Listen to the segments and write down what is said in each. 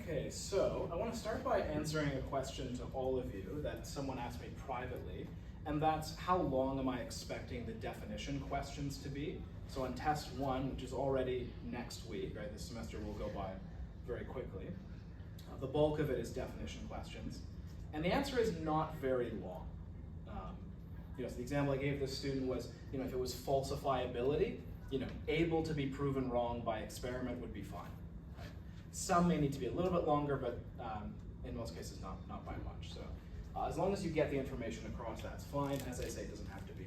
Okay, so I want to start by answering a question to all of you that someone asked me privately, and that's how long am I expecting the definition questions to be? So on test one, which is already next week, right, this semester will go by very quickly, the bulk of it is definition questions, and the answer is not very long. So the example I gave this student was, if it was falsifiability, able to be proven wrong by experiment would be fine. Right? Some may need to be a little bit longer, but in most cases not by much. So as long as you get the information across, that's fine. As I say, it doesn't have to be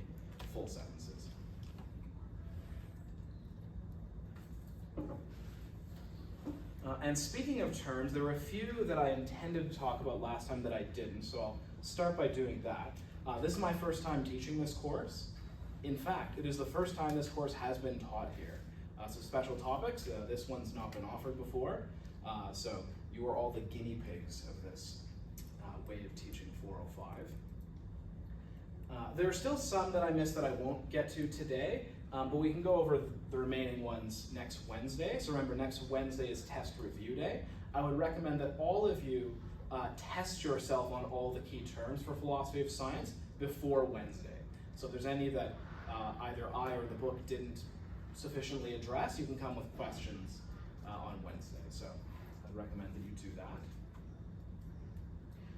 full sentences. And speaking of terms, there were a few that I intended to talk about last time that I didn't, so I'll start by doing that. This is my first time teaching this course. In fact, it is the first time this course has been taught here. So special topics, this one's not been offered before, so you are all the guinea pigs of this way of teaching 405. There are still some that I missed that I won't get to today, but we can go over the remaining ones next Wednesday. So remember, next Wednesday is test review day. I would recommend that all of you test yourself on all the key terms for philosophy of science before Wednesday. So if there's any that either I or the book didn't sufficiently address, you can come with questions on Wednesday. So I'd recommend that you do that.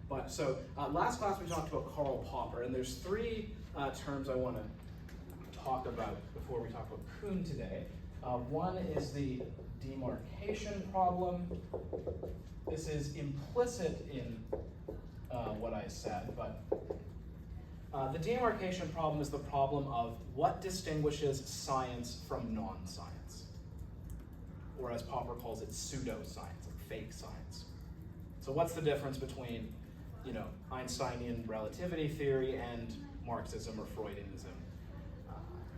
But so last class we talked about Karl Popper, and there's three terms I want to talk about before we talk about Kuhn today. One is the demarcation problem. This is implicit in what I said, but the demarcation problem is the problem of what distinguishes science from non-science, or as Popper calls it, pseudoscience, like fake science. So what's the difference between, Einsteinian relativity theory and Marxism or Freudianism?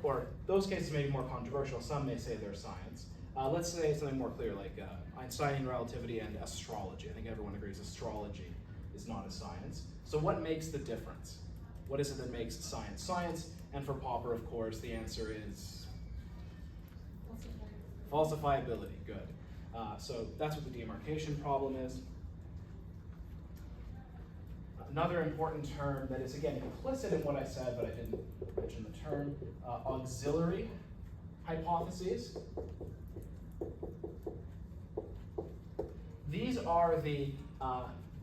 Or those cases may be more controversial. Some may say they're science. Let's say something more clear, like Einsteinian relativity and astrology. I think everyone agrees astrology is not a science. So what makes the difference? What is it that makes science science? And for Popper, of course, the answer is falsifiability. Good. So that's what the demarcation problem is. Another important term that is, again, implicit in what I said, but I didn't mention the term, auxiliary hypotheses. These are the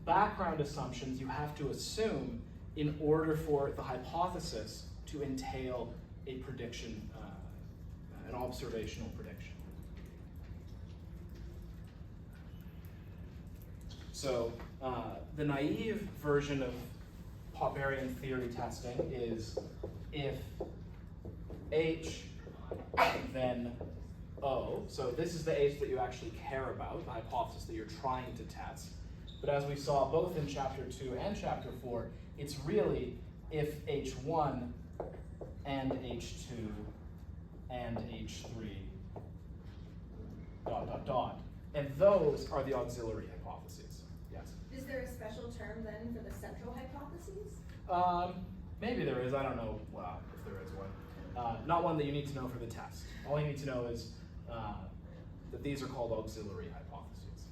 background assumptions you have to assume in order for the hypothesis to entail a prediction, an observational prediction. So the naive version of Popperian theory testing is if H, then O. So this is the H that you actually care about, the hypothesis that you're trying to test. But as we saw both in chapter 2 and chapter 4, it's really if H1 and H2 and H3 ... And those are the auxiliary hypotheses. Yes? Is there a special term then for the central hypotheses? Maybe there is. I don't know if there is one. Not one that you need to know for the test. All you need to know is that these are called auxiliary hypotheses.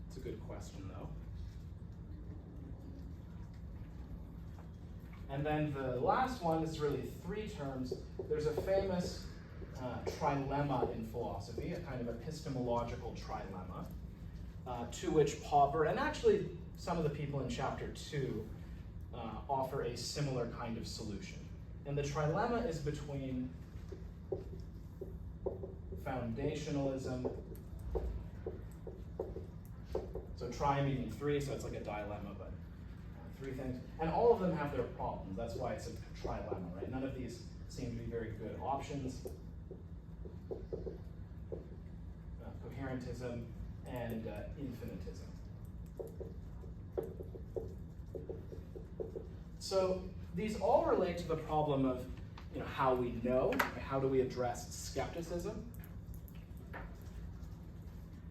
It's a good question, though. And then the last one is really three terms. There's a famous trilemma in philosophy, a kind of epistemological trilemma, to which Popper, and actually some of the people in chapter 2, offer a similar kind of solution. And the trilemma is between foundationalism, so tri meaning three, so it's like a dilemma, but three things. And all of them have their problems. That's why it's a trilemma, right? None of these seem to be very good options. Coherentism and infinitism. So these all relate to the problem of how we know, how do we address skepticism.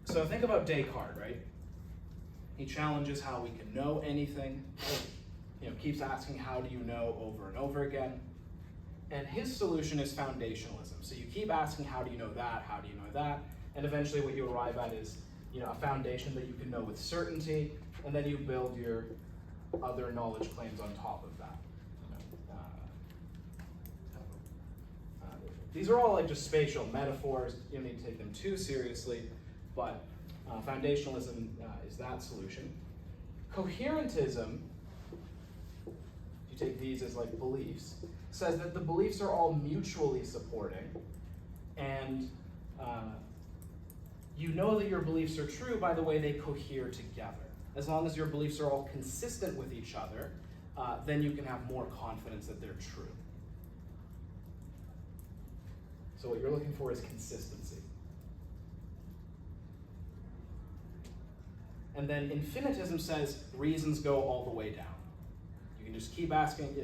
So think about Descartes, right? He challenges how we can know anything, keeps asking how do you know over and over again. And his solution is foundationalism. So you keep asking how do you know that, how do you know that, and eventually what you arrive at is a foundation that you can know with certainty, and then you build your other knowledge claims on top of that. These are all like just spatial metaphors. You don't need to take them too seriously, but foundationalism is that solution. Coherentism, if you take these as like beliefs, says that the beliefs are all mutually supporting, and you know that your beliefs are true by the way they cohere together. As long as your beliefs are all consistent with each other, then you can have more confidence that they're true. So what you're looking for is consistency. And then infinitism says reasons go all the way down. You can just keep asking,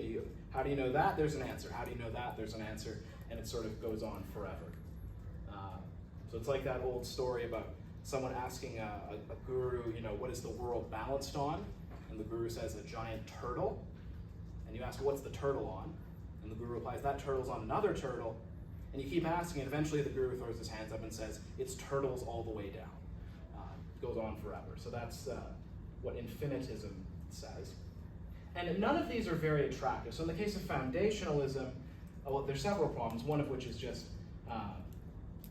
how do you know that? There's an answer. How do you know that? There's an answer. And it sort of goes on forever. So it's like that old story about someone asking a guru, what is the world balanced on? And the guru says, a giant turtle. And you ask, what's the turtle on? And the guru replies, that turtle's on another turtle. And you keep asking, and eventually the guru throws his hands up and says, it's turtles all the way down. It goes on forever. So that's what infinitism says. And none of these are very attractive. So in the case of foundationalism, there's several problems, one of which is just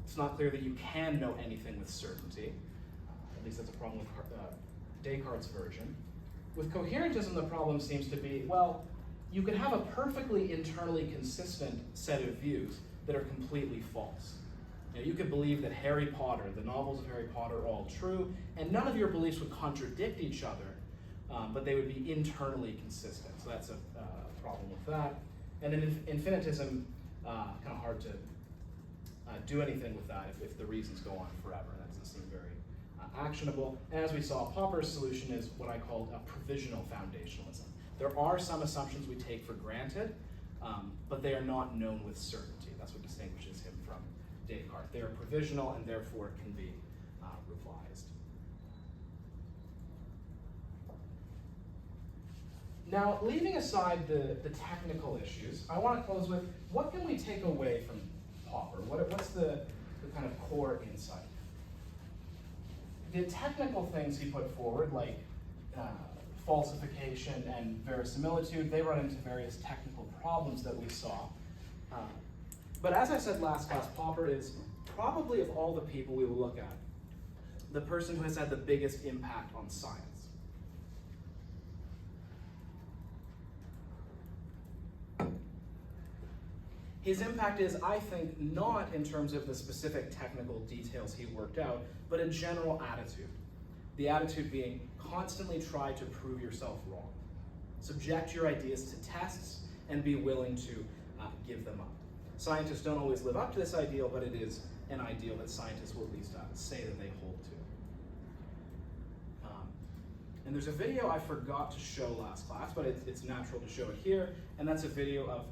it's not clear that you can know anything with certainty. At least that's a problem with Descartes' version. With coherentism, the problem seems to be, well, you could have a perfectly internally consistent set of views that are completely false. You could believe that Harry Potter, the novels of Harry Potter, are all true, and none of your beliefs would contradict each other, but they would be internally consistent. So that's a problem with that. And then infinitism, kind of hard to do anything with that if the reasons go on forever. That doesn't seem very actionable. And as we saw, Popper's solution is what I called a provisional foundationalism. There are some assumptions we take for granted, but they are not known with certainty. That's what distinguishes him from Descartes. They are provisional and therefore can be revised. Now, leaving aside the technical issues, I want to close with what can we take away from Popper? What's the kind of core insight? The technical things he put forward, like falsification and verisimilitude, they run into various technical problems that we saw. But as I said last class, Popper is probably, of all the people we will look at, the person who has had the biggest impact on science. His impact is, I think, not in terms of the specific technical details he worked out, but a general attitude. The attitude being constantly try to prove yourself wrong. Subject your ideas to tests and be willing to give them up. Scientists don't always live up to this ideal, but it is an ideal that scientists will at least say that they hold to. And there's a video I forgot to show last class, but it's natural to show it here, and that's a video of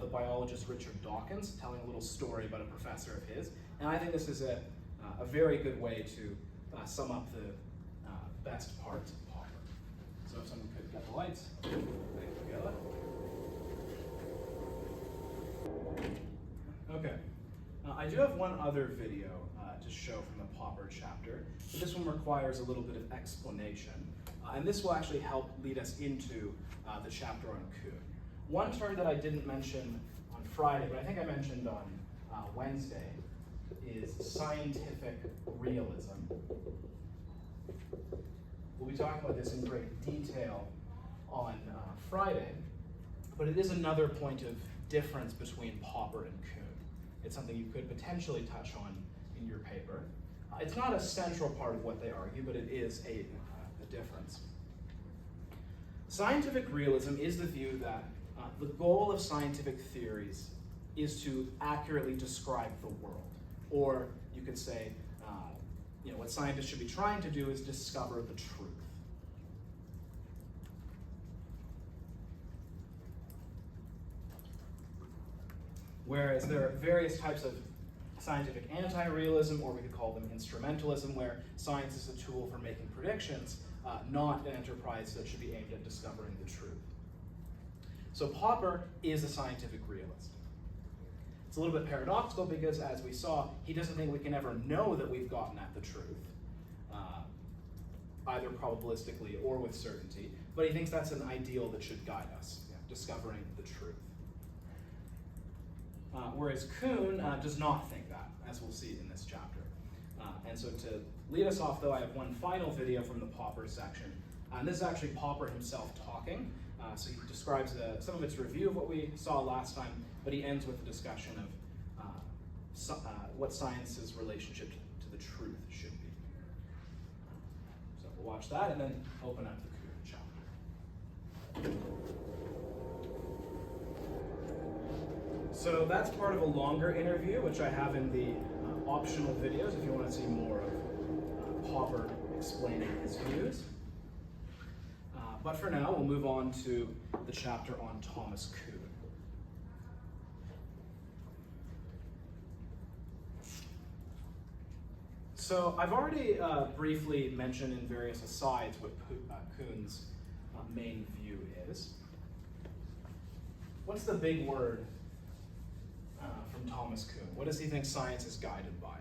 the biologist Richard Dawkins telling a little story about a professor of his. And I think this is a very good way to sum up the best parts of Popper. So if someone could get the lights, together. Okay. I do have one other video to show from the Popper chapter, but this one requires a little bit of explanation. And this will actually help lead us into the chapter on Kuhn. One term that I didn't mention on Friday, but I think I mentioned on Wednesday, is scientific realism. We'll be talking about this in great detail on Friday, but it is another point of difference between Popper and Kuhn. It's something you could potentially touch on in your paper. It's not a central part of what they argue, but it is a difference. Scientific realism is the view that the goal of scientific theories is to accurately describe the world. Or you could say, what scientists should be trying to do is discover the truth. Whereas there are various types of scientific anti-realism, or we could call them instrumentalism, where science is a tool for making predictions, not an enterprise that should be aimed at discovering the truth. So Popper is a scientific realist. It's a little bit paradoxical because, as we saw, he doesn't think we can ever know that we've gotten at the truth, either probabilistically or with certainty, but he thinks that's an ideal that should guide us, discovering the truth. Whereas Kuhn does not think that, as we'll see in this chapter. And so to lead us off, though, I have one final video from the Popper section. And this is actually Popper himself talking. So he describes some of its review of what we saw last time, but he ends with a discussion of what science's relationship to the truth should be. So we'll watch that and then open up the Kuhn chapter. So that's part of a longer interview, which I have in the optional videos if you want to see more of Popper explaining his views. But for now, we'll move on to the chapter on Thomas Kuhn. So I've already briefly mentioned in various asides what Kuhn's main view is. What's the big word from Thomas Kuhn? What does he think science is guided by?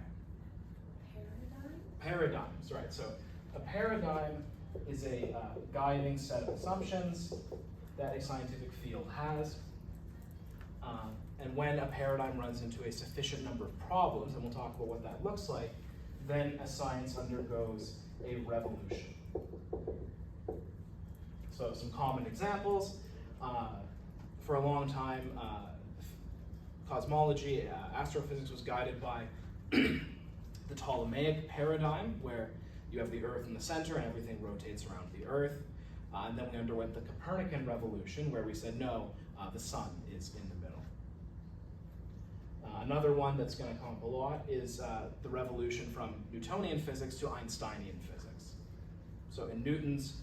Paradigm? Paradigms, right. So a paradigm is a guiding set of assumptions that a scientific field has. And when a paradigm runs into a sufficient number of problems, and we'll talk about what that looks like, then a science undergoes a revolution. So some common examples. For a long time, cosmology, astrophysics was guided by the Ptolemaic paradigm, where you have the Earth in the center and everything rotates around the Earth. And then we underwent the Copernican revolution, where we said, no, the sun is in the middle. Another one that's going to come up a lot is the revolution from Newtonian physics to Einsteinian physics. So in Newton's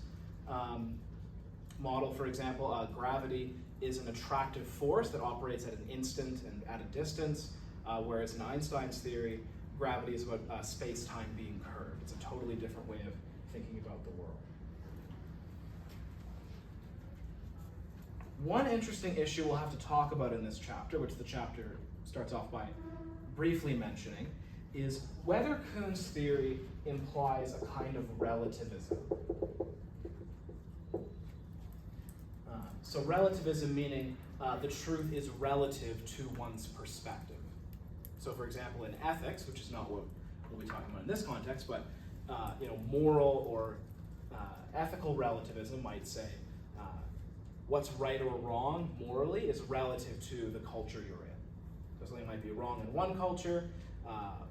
model, for example, gravity is an attractive force that operates at an instant and at a distance, whereas in Einstein's theory, gravity is about space-time being curved. It's a totally different way of thinking about the world. One interesting issue we'll have to talk about in this chapter, which the chapter starts off by briefly mentioning, is whether Kuhn's theory implies a kind of relativism. So relativism meaning the truth is relative to one's perspective. So for example, in ethics, which is not what we'll be talking about in this context, but moral or ethical relativism might say what's right or wrong morally is relative to the culture you're in. So something might be wrong in one culture,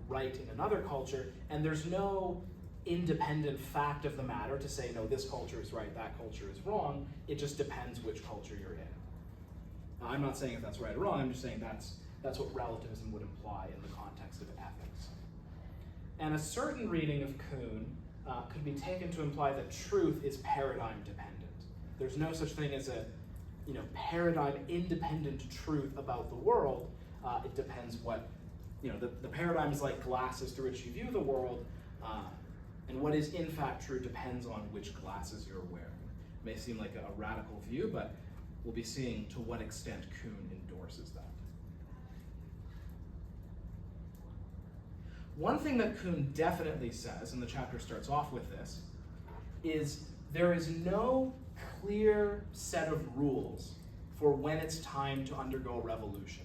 right in another culture, and there's no independent fact of the matter to say, no, this culture is right, that culture is wrong. It just depends which culture you're in. Now, I'm not saying if that's right or wrong, I'm just saying that's what relativism would imply in the context of ethics. And a certain reading of Kuhn could be taken to imply that truth is paradigm dependent. There's no such thing as a paradigm independent truth about the world. It depends what, the paradigm is like glasses through which you view the world, and what is in fact true depends on which glasses you're wearing. It may seem like a radical view, but we'll be seeing to what extent Kuhn endorses that. One thing that Kuhn definitely says, and the chapter starts off with this, is there is no clear set of rules for when it's time to undergo a revolution.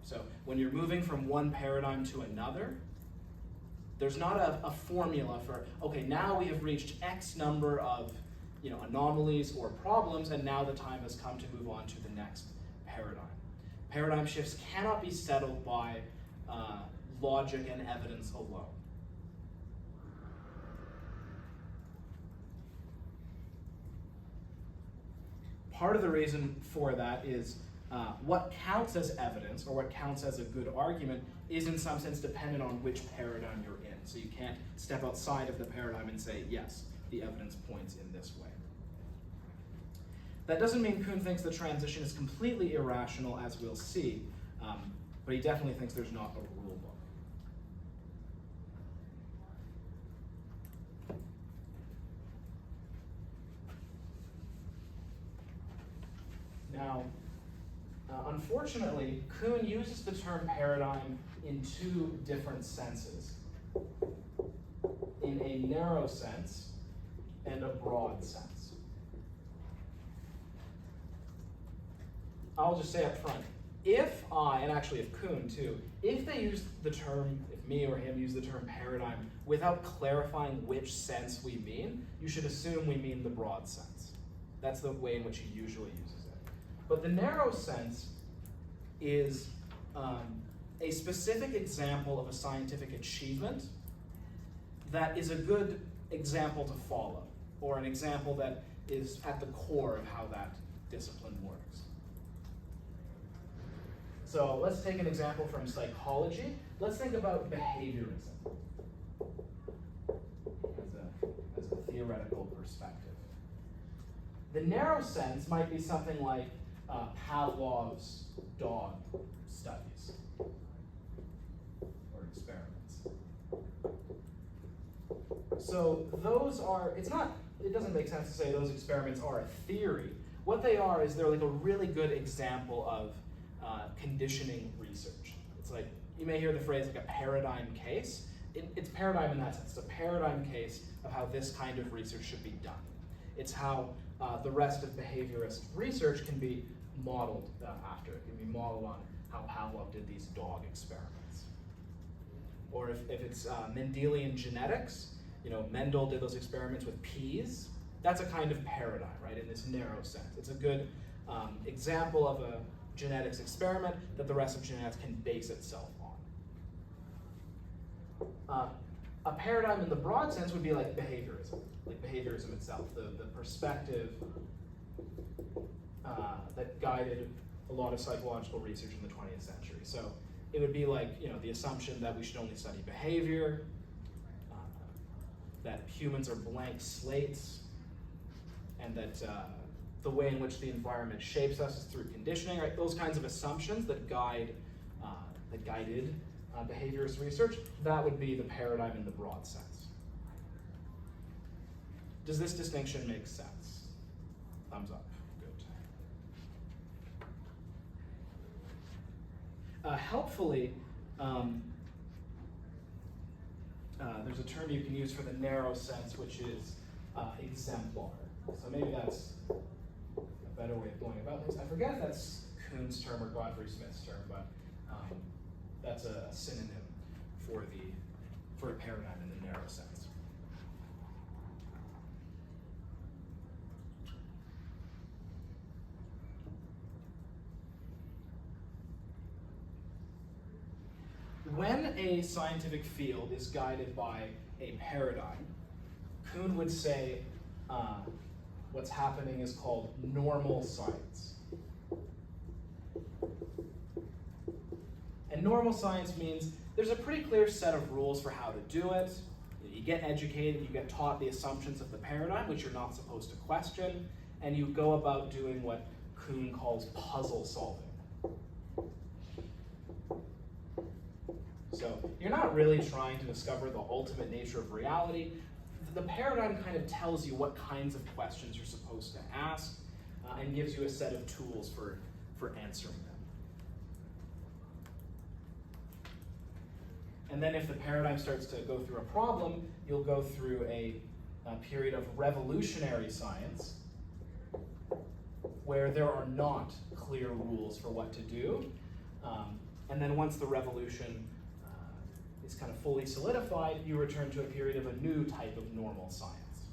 So when you're moving from one paradigm to another, there's not a formula for, okay, now we have reached X number of anomalies or problems, and now the time has come to move on to the next paradigm. Paradigm shifts cannot be settled by logic and evidence alone. Part of the reason for that is what counts as evidence, or what counts as a good argument, is in some sense dependent on which paradigm you're in. So you can't step outside of the paradigm and say, yes, the evidence points in this way. That doesn't mean Kuhn thinks the transition is completely irrational, as we'll see, but he definitely thinks there's not a rule book. Now, unfortunately, Kuhn uses the term paradigm in two different senses. In a narrow sense and a broad sense. I'll just say up front, if I, and actually if Kuhn too, if they use the term, if me or him use the term paradigm without clarifying which sense we mean, you should assume we mean the broad sense. That's the way in which he usually uses it. But the narrow sense is a specific example of a scientific achievement that is a good example to follow, or an example that is at the core of how that discipline works. So let's take an example from psychology. Let's think about behaviorism as a theoretical perspective. The narrow sense might be something like Pavlov's dog studies or experiments. So those are, it doesn't make sense to say those experiments are a theory. What they are is they're like a really good example of conditioning research. It's like, you may hear the phrase like a paradigm case. It's paradigm in that sense. It's a paradigm case of how this kind of research should be done. It's how the rest of behaviorist research can be modeled after. It can be modeled on how Pavlov did these dog experiments. Or if it's Mendelian genetics, Mendel did those experiments with peas. That's a kind of paradigm, right, in this narrow sense. It's a good example of a genetics experiment that the rest of genetics can base itself on. A paradigm in the broad sense would be like behaviorism itself, the perspective that guided a lot of psychological research in the 20th century. So it would be like, the assumption that we should only study behavior, that humans are blank slates, and that the way in which the environment shapes us is through conditioning, right? Those kinds of assumptions that guided behaviorist research, that would be the paradigm in the broad sense. Does this distinction make sense? Thumbs up. Good. Helpfully, there's a term you can use for the narrow sense, which is exemplar. So maybe that's a better way of going about things. I forget if that's Kuhn's term or Godfrey Smith's term, but that's a synonym for a paradigm in the narrow sense. When a scientific field is guided by a paradigm, Kuhn would say what's happening is called normal science. And normal science means there's a pretty clear set of rules for how to do it. You get educated, you get taught the assumptions of the paradigm, which you're not supposed to question, and you go about doing what Kuhn calls puzzle solving. So you're not really trying to discover the ultimate nature of reality. The paradigm kind of tells you what kinds of questions you're supposed to ask and gives you a set of tools for answering them. And then if the paradigm starts to go through a problem, you'll go through a period of revolutionary science where there are not clear rules for what to do. And then once the revolution is kind of fully solidified, you return to a period of a new type of normal science.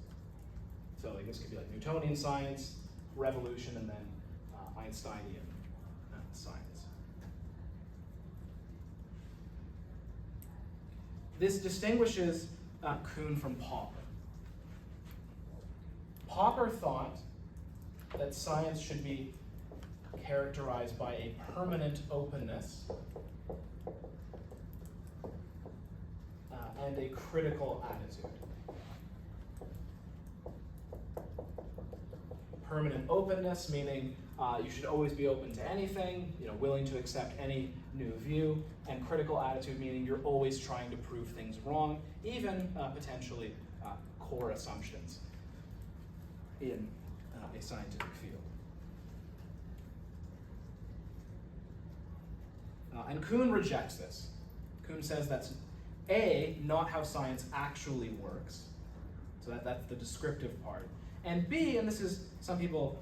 So like this could be like Newtonian science, revolution, and then Einsteinian science. This distinguishes Kuhn from Popper. Popper thought that science should be characterized by a permanent openness and a critical attitude. Permanent openness, meaning you should always be open to anything, willing to accept any new view, and critical attitude, meaning you're always trying to prove things wrong, even potentially core assumptions in a scientific field. And Kuhn rejects this. Kuhn says that's A, not how science actually works. So that's the descriptive part. And B, and this is, some people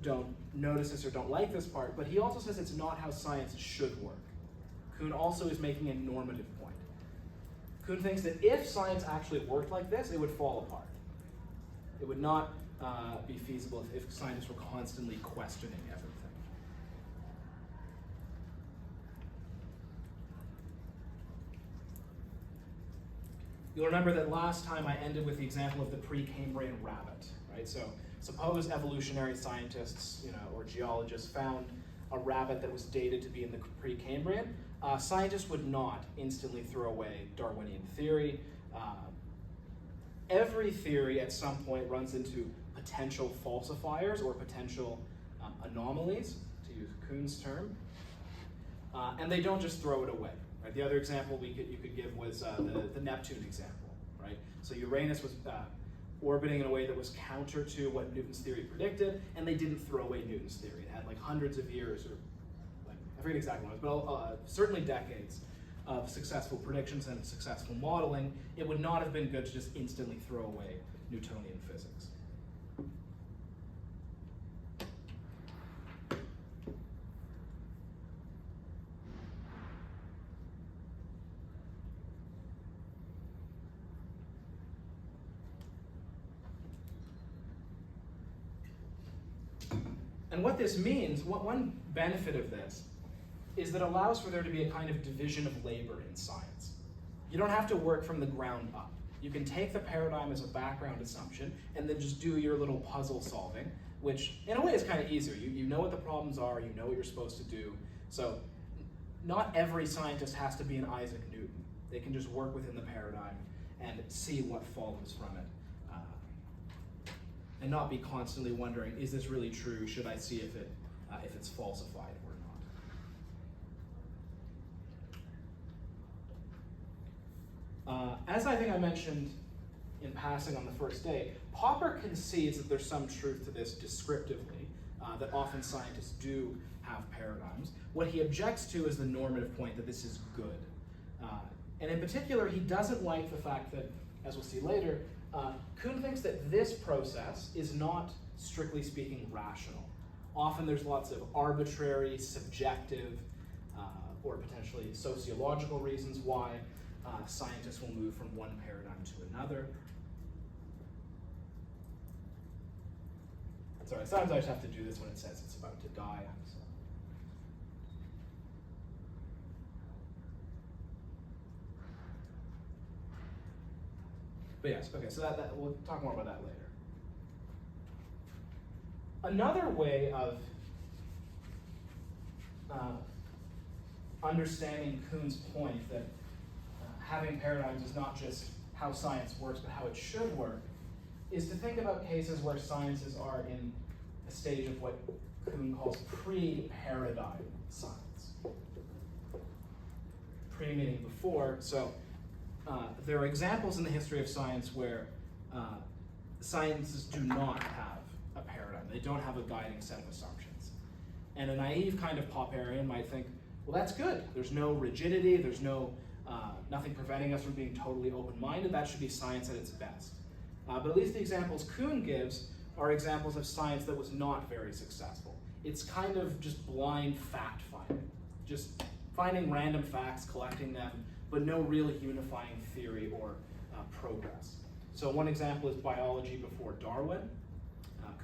don't notice this or don't like this part, but he also says it's not how science should work. Kuhn also is making a normative point. Kuhn thinks that if science actually worked like this, it would fall apart. It would not be feasible if scientists were constantly questioning everything. You'll remember that last time I ended with the example of the Precambrian rabbit, right? So suppose evolutionary scientists, or geologists found a rabbit that was dated to be in the Precambrian. Scientists would not instantly throw away Darwinian theory. Every theory at some point runs into potential falsifiers or potential anomalies, to use Kuhn's term, and they don't just throw it away. Right? The other example you could give was the Neptune example. Right? So Uranus was orbiting in a way that was counter to what Newton's theory predicted, and they didn't throw away Newton's theory. It had like hundreds of years, or I forget exactly what it was, but certainly decades of successful predictions and successful modeling. It would not have been good to just instantly throw away Newtonian physics. And what this means, one benefit of this, is that it allows for there to be a kind of division of labor in science. You don't have to work from the ground up. You can take the paradigm as a background assumption and then just do your little puzzle solving, which in a way is kind of easier. You know what the problems are, you know what you're supposed to do. So not every scientist has to be an Isaac Newton. They can just work within the paradigm and see what follows from it. And not be constantly wondering, is this really true? Should I see if it's falsified or not? As I think I mentioned in passing on the first day, Popper concedes that there's some truth to this descriptively, that often scientists do have paradigms. What he objects to is the normative point that this is good. And in particular, he doesn't like the fact that, as we'll see later, Kuhn thinks that this process is not, strictly speaking, rational. Often there's lots of arbitrary, subjective, or potentially sociological reasons why scientists will move from one paradigm to another. Sorry, sometimes I just have to do this when it says it's about to die. So. But yes, okay, so that we'll talk more about that later. Another way of understanding Kuhn's point that having paradigms is not just how science works, but how it should work, is to think about cases where sciences are in a stage of what Kuhn calls pre-paradigm science. Pre meaning before, so there are examples in the history of science where sciences do not have a paradigm. They don't have a guiding set of assumptions. And a naive kind of Popperian might think, well, that's good. There's no rigidity, there's nothing preventing us from being totally open-minded. That should be science at its best. But at least the examples Kuhn gives are examples of science that was not very successful. It's kind of just blind fact-finding, just finding random facts, collecting them, but no really unifying theory or progress. So one example is biology before Darwin.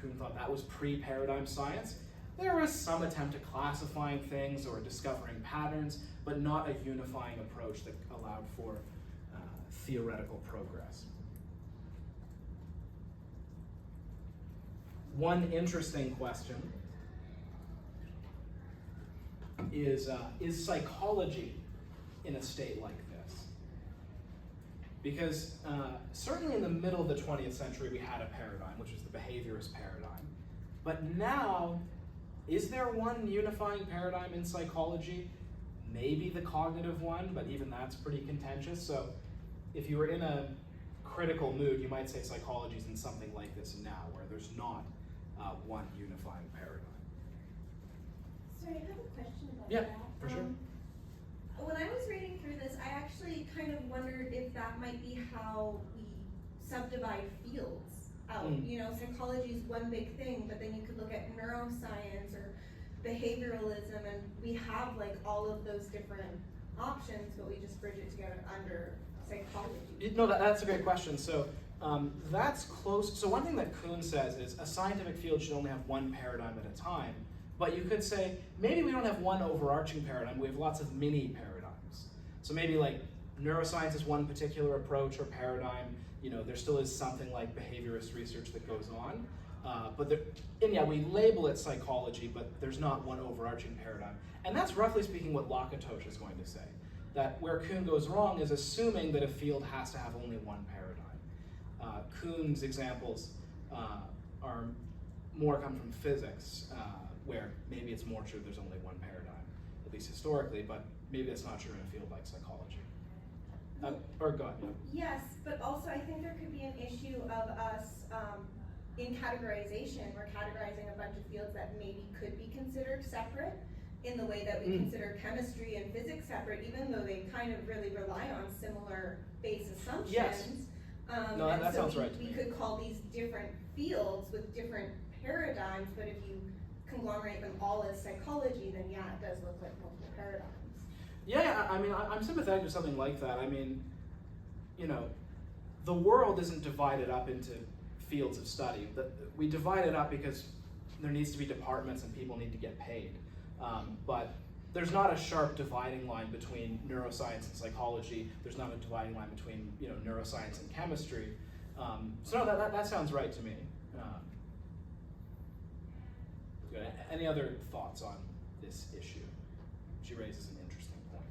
Kuhn thought that was pre-paradigm science. There was some attempt at classifying things or discovering patterns, but not a unifying approach that allowed for theoretical progress. One interesting question is psychology in a state like this? Because certainly in the middle of the 20th century we had a paradigm, which was the behaviorist paradigm. But now, is there one unifying paradigm in psychology? Maybe the cognitive one, but even that's pretty contentious. So if you were in a critical mood, you might say psychology is in something like this now, where there's not one unifying paradigm. Sorry, I have a question about Yeah, that. for sure. When I was reading through this, I actually kind of wondered if that might be how we subdivide fields out. You know, psychology is one big thing, but then you could look at neuroscience or behavioralism, and we have like all of those different options, but we just bridge it together under psychology. No, that's a great question. So that's close. So one thing that Kuhn says is a scientific field should only have one paradigm at a time. But you could say, maybe we don't have one overarching paradigm, we have lots of mini paradigms. So maybe like neuroscience is one particular approach or paradigm, you know, there still is something like behaviorist research that goes on. And yeah, we label it psychology, but there's not one overarching paradigm. And that's roughly speaking what Lakatosh is going to say. That where Kuhn goes wrong is assuming that a field has to have only one paradigm. Kuhn's examples are more come from physics, where maybe it's more true there's only one paradigm, at least historically, but maybe that's not true in a field like psychology. Or God, yeah. Yes, but also I think there could be an issue of us in categorization. We're categorizing a bunch of fields that maybe could be considered separate in the way that we consider chemistry and physics separate, even though they kind of really rely on similar base assumptions. Yes. No, that sounds right to me. We could call these different fields with different paradigms, but if you conglomerate them all as psychology, then yeah, it does look like multiple paradigms. Yeah, I mean, I'm sympathetic to something like that. I mean, you know, the world isn't divided up into fields of study. We divide it up because there needs to be departments and people need to get paid. But there's not a sharp dividing line between neuroscience and psychology. There's not a dividing line between, you know, neuroscience and chemistry. So no, that sounds right to me. Good. Any other thoughts on this issue? She raises an interesting point.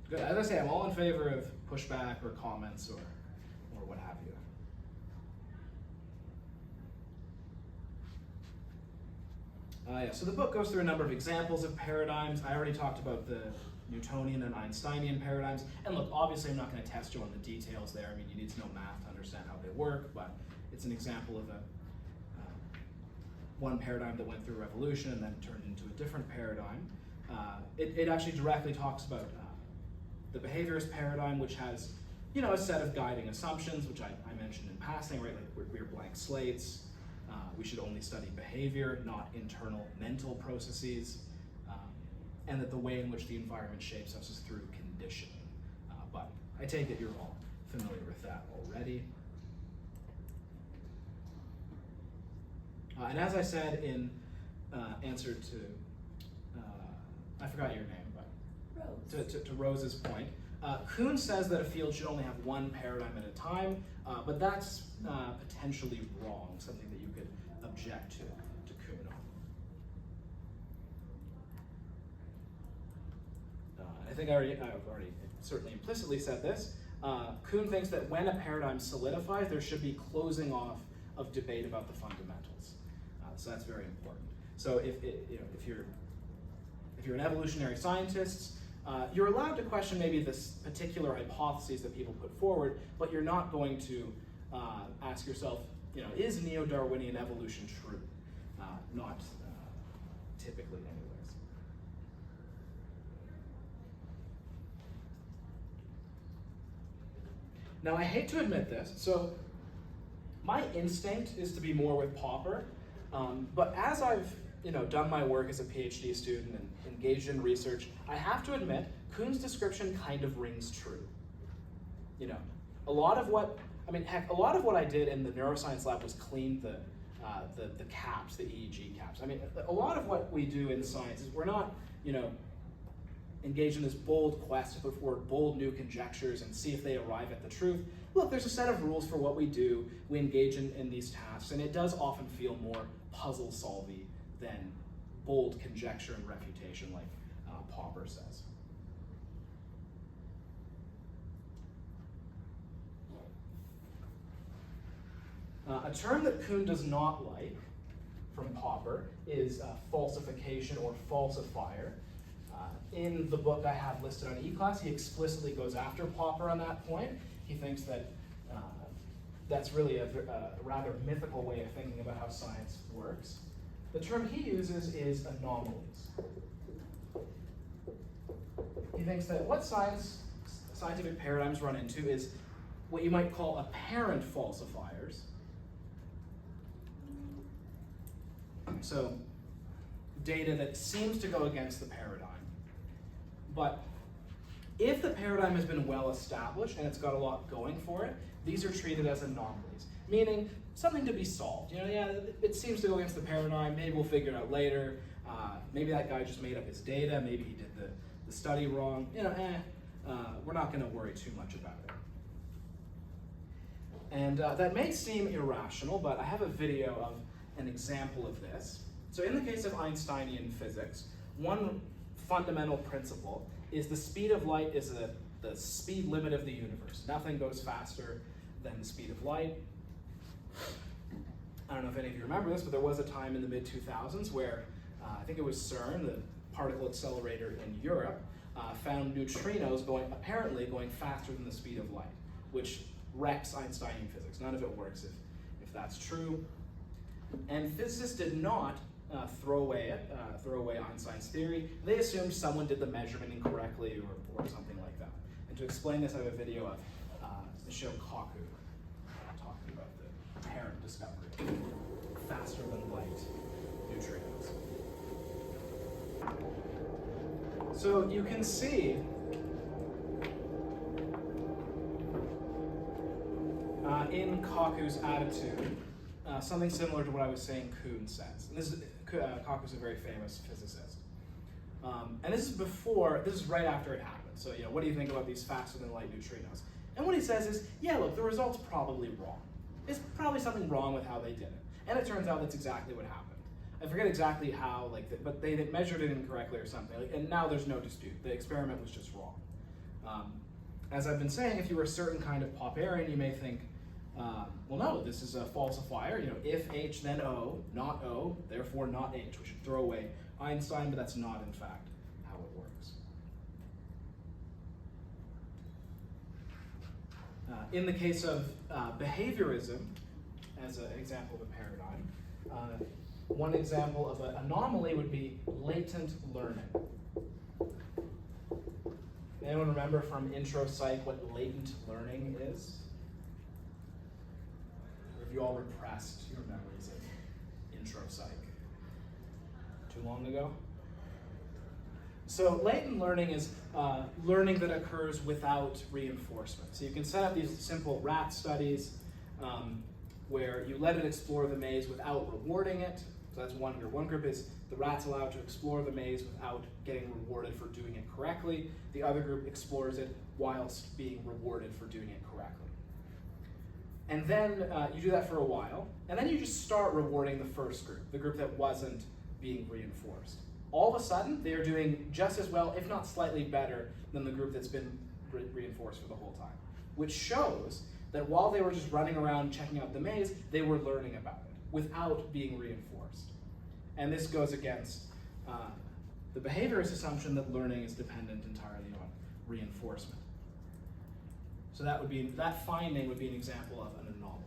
Good. As I say, I'm all in favor of pushback or comments or what have you. Yeah, so the book goes through a number of examples of paradigms. I already talked about the Newtonian and Einsteinian paradigms. And look, obviously I'm not going to test you on the details there. I mean, you need to know math to understand how they work, but it's an example of one paradigm that went through revolution and then turned into a different paradigm. It actually directly talks about the behaviorist paradigm, which has, you know, a set of guiding assumptions, which I mentioned in passing, right? Like we're blank slates. We should only study behavior, not internal mental processes, and that the way in which the environment shapes us is through conditioning. But I take it you're all familiar with that already. And as I said in answer to, I forgot your name, but to Rose's point, Kuhn says that a field should only have one paradigm at a time, but that's potentially wrong, something that you could object to Kuhn on. I think I've already certainly implicitly said this. Kuhn thinks that when a paradigm solidifies, there should be closing off of debate about the fundamentals. So that's very important. So if you're an evolutionary scientist, you're allowed to question maybe this particular hypotheses that people put forward, but you're not going to ask yourself, you know, is neo-Darwinian evolution true? Not typically, anyways. Now, I hate to admit this, so my instinct is to be more with Popper, but as I've done my work as a PhD student and engaged in research, I have to admit, Kuhn's description kind of rings true. You know, a lot of what I did in the neuroscience lab was clean the caps, the EEG caps. I mean, a lot of what we do in science is we're not, engaged in this bold quest to put forward bold new conjectures and see if they arrive at the truth. Look, there's a set of rules for what we do. We engage in these tasks, and it does often feel more puzzle-solvy than bold conjecture and refutation like Popper says. A term that Kuhn does not like from Popper is falsification or falsifier. In the book I have listed on E-Class, he explicitly goes after Popper on that point. He thinks that that's really a rather mythical way of thinking about how science works. the term he uses is anomalies. He thinks that what scientific paradigms run into is what you might call apparent falsifiers. So data that seems to go against the paradigm. But if the paradigm has been well established and it's got a lot going for it, these are treated as anomalies, meaning something to be solved. Yeah, it seems to go against the paradigm, maybe we'll figure it out later. Maybe that guy just made up his data, maybe he did the study wrong. We're not going to worry too much about it. And that may seem irrational, but I have a video of an example of this. So in the case of Einsteinian physics, one fundamental principle is the speed of light is the speed limit of the universe. Nothing goes faster than the speed of light. I don't know if any of you remember this, but there was a time in the mid-2000s where I think it was CERN, the particle accelerator in Europe, found neutrinos apparently going faster than the speed of light, which wrecks Einsteinian physics. None of it works if that's true. And physicists did not throw away Einstein's theory. They assumed someone did the measurement incorrectly or something like that. And to explain this, I have a video of the show Kuhn, talking about the apparent discovery of faster than light neutrinos. So you can see in Kuhn's attitude something similar to what I was saying Kuhn says. And Kuhn's a very famous physicist. And this is right after it happened. So what do you think about these faster than light neutrinos? And what he says is, yeah, look, the result's probably wrong. There's probably something wrong with how they did it. And it turns out that's exactly what happened. I forget exactly how, but they measured it incorrectly or something, and now there's no dispute. The experiment was just wrong. As I've been saying, if you were a certain kind of Popperian, you may think, well, no, this is a falsifier. If H, then O, not O, therefore not H. We should throw away Einstein, but that's not, in fact, how it works. In the case of behaviorism, as an example of a paradigm, one example of an anomaly would be latent learning. Anyone remember from intro psych what latent learning is? Or have you all repressed your memories of intro psych? Too long ago? So latent learning is learning that occurs without reinforcement. So you can set up these simple rat studies where you let it explore the maze without rewarding it. So that's one group. One group is the rat's allowed to explore the maze without getting rewarded for doing it correctly. The other group explores it whilst being rewarded for doing it correctly. And then you do that for a while, and then you just start rewarding the first group, the group that wasn't being reinforced. All of a sudden, they are doing just as well, if not slightly better, than the group that's been reinforced for the whole time. Which shows that while they were just running around checking out the maze, they were learning about it without being reinforced. And this goes against the behaviorist assumption that learning is dependent entirely on reinforcement. So that finding would be an example of an anomaly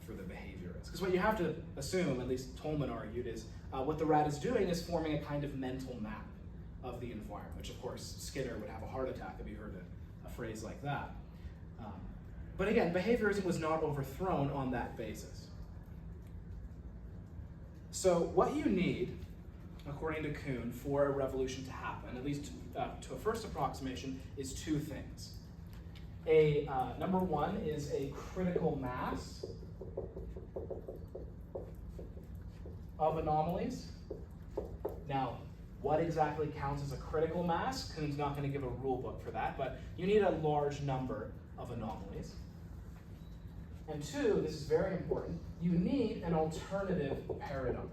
for the behaviorist. Because what you have to assume, at least Tolman argued, is what the rat is doing is forming a kind of mental map of the environment, which of course Skinner would have a heart attack if he heard a phrase like that. But again, behaviorism was not overthrown on that basis. So what you need, according to Kuhn, for a revolution to happen, at least to a first approximation, is two things. Number one is a critical mass of anomalies. Now, what exactly counts as a critical mass? Kuhn's not going to give a rule book for that, but you need a large number of anomalies. And two, this is very important, you need an alternative paradigm.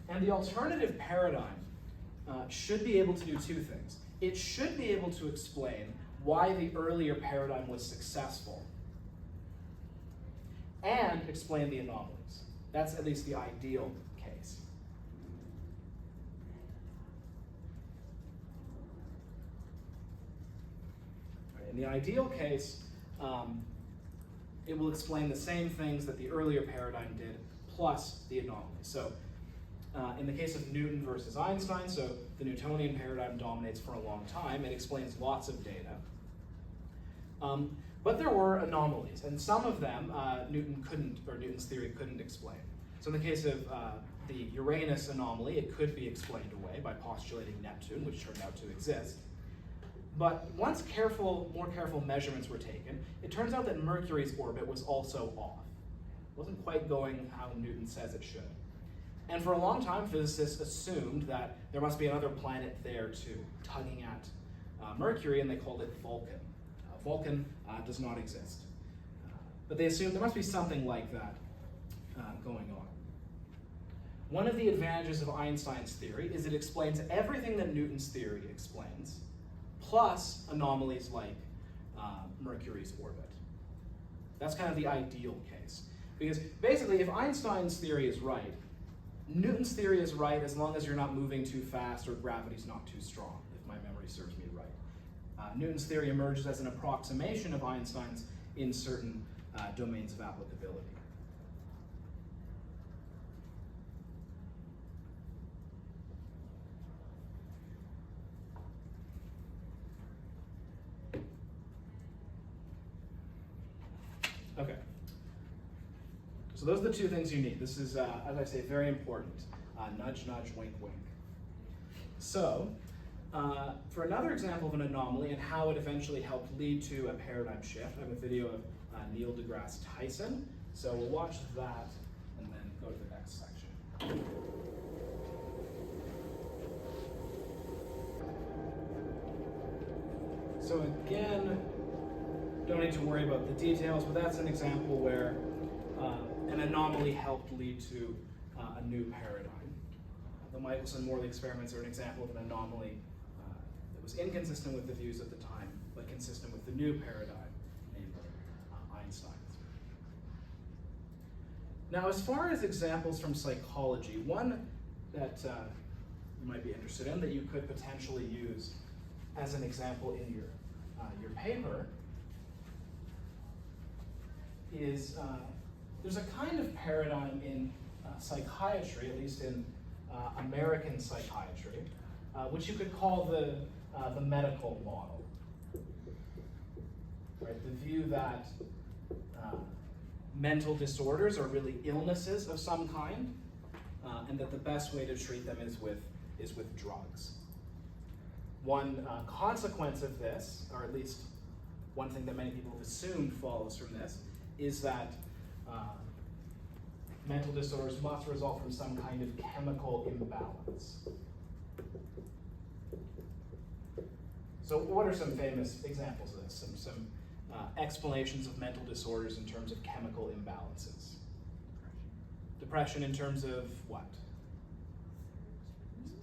And the alternative paradigm should be able to do two things. It should be able to explain why the earlier paradigm was successful and explain the anomalies. That's at least the ideal case. In the ideal case, it will explain the same things that the earlier paradigm did, plus the anomaly. So in the case of Newton versus Einstein, so the Newtonian paradigm dominates for a long time. It explains lots of data. But there were anomalies, and some of them Newton's theory couldn't explain. So in the case of the Uranus anomaly, it could be explained away by postulating Neptune, which turned out to exist. But once more careful measurements were taken, it turns out that Mercury's orbit was also off. It wasn't quite going how Newton says it should. And for a long time, physicists assumed that there must be another planet there too, tugging at Mercury, and they called it Vulcan. Vulcan does not exist. But they assumed there must be something like that going on. One of the advantages of Einstein's theory is it explains everything that Newton's theory explains, plus anomalies like Mercury's orbit. That's kind of the ideal case. Because basically, if Einstein's theory is right, Newton's theory is right as long as you're not moving too fast or gravity's not too strong, if my memory serves me right. Newton's theory emerges as an approximation of Einstein's in certain domains of applicability. Okay. So those are the two things you need. This is, as I say, very important. Nudge, nudge, wink, wink. So, for another example of an anomaly and how it eventually helped lead to a paradigm shift, I have a video of Neil deGrasse Tyson. So we'll watch that and then go to the next section. So again, don't need to worry about the details, but that's an example where an anomaly helped lead to a new paradigm. The Michelson-Morley experiments are an example of an anomaly that was inconsistent with the views at the time, but consistent with the new paradigm, namely Einstein's. Now, as far as examples from psychology, one that you might be interested in that you could potentially use as an example in your paper is there's a kind of paradigm in psychiatry, at least in American psychiatry, which you could call the medical model. Right? The view that mental disorders are really illnesses of some kind, and that the best way to treat them is with drugs. One consequence of this, or at least one thing that many people have assumed follows from this, is that mental disorders must result from some kind of chemical imbalance. So what are some famous examples of this? Some explanations of mental disorders in terms of chemical imbalances. Depression in terms of what?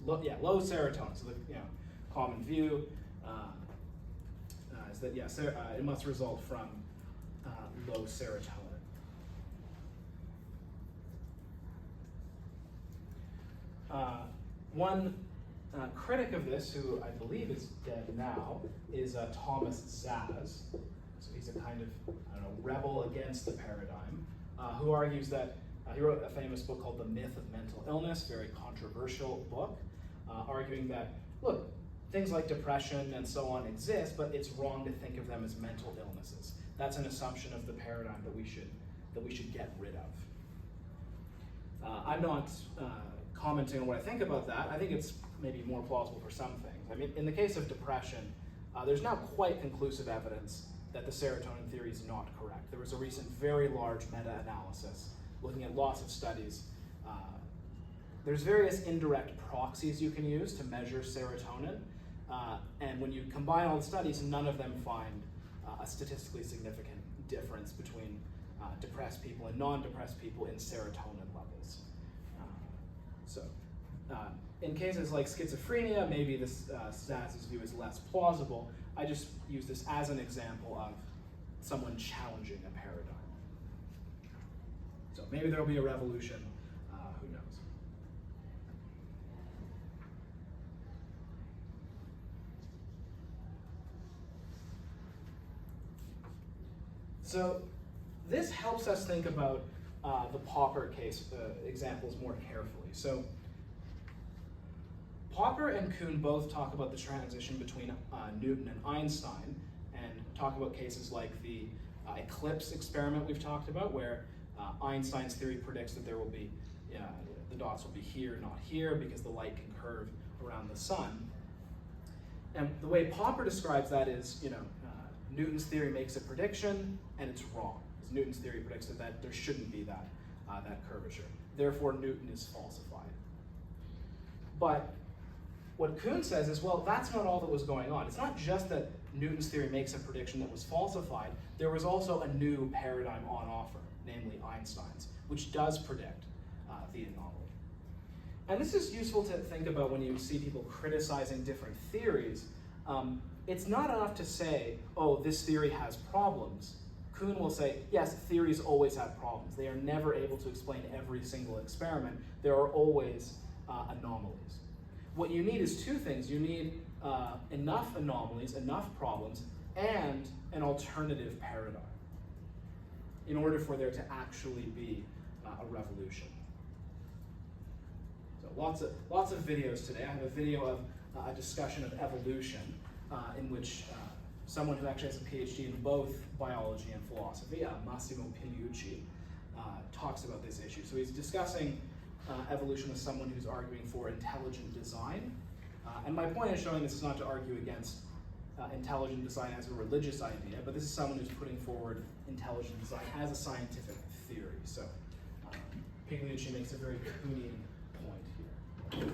Low serotonin. So the common view is that it must result from low serotonin. One critic of this, who I believe is dead now, is Thomas Szasz. So he's a kind of rebel against the paradigm, who argues that he wrote a famous book called The Myth of Mental Illness, very controversial book, arguing that, look, things like depression and so on exist, but it's wrong to think of them as mental illnesses. That's an assumption of the paradigm that we should get rid of. I'm not commenting on what I think about that. I think it's maybe more plausible for some things. I mean, in the case of depression, there's now quite conclusive evidence that the serotonin theory is not correct. There was a recent very large meta-analysis looking at lots of studies. There's various indirect proxies you can use to measure serotonin, and when you combine all the studies, none of them find a statistically significant difference between depressed people and non-depressed people in serotonin levels. In cases like schizophrenia, maybe this Szasz's view is less plausible. I just use this as an example of someone challenging a paradigm. So maybe there'll be a revolution, who knows? So this helps us think about the Popper case examples more carefully. So Popper and Kuhn both talk about the transition between Newton and Einstein, and talk about cases like the eclipse experiment we've talked about, where Einstein's theory predicts that there will be, the dots will be here, not here, because the light can curve around the sun. And the way Popper describes that is, Newton's theory makes a prediction, and it's wrong. Because Newton's theory predicts that there shouldn't be that curvature. Therefore, Newton is falsified. But what Kuhn says is, well, that's not all that was going on. It's not just that Newton's theory makes a prediction that was falsified. There was also a new paradigm on offer, namely Einstein's, which does predict the anomaly. And this is useful to think about when you see people criticizing different theories. It's not enough to say, oh, this theory has problems. Kuhn will say, yes, theories always have problems. They are never able to explain every single experiment. There are always anomalies. What you need is two things. You need enough anomalies, enough problems, and an alternative paradigm in order for there to actually be a revolution. So lots of videos today. I have a video of a discussion of evolution in which someone who actually has a PhD in both biology and philosophy, Massimo Pigliucci, talks about this issue. So he's discussing evolution with someone who's arguing for intelligent design. And my point in showing this is not to argue against intelligent design as a religious idea, but this is someone who's putting forward intelligent design as a scientific theory. So Pigliucci makes a very Kuhnian point here.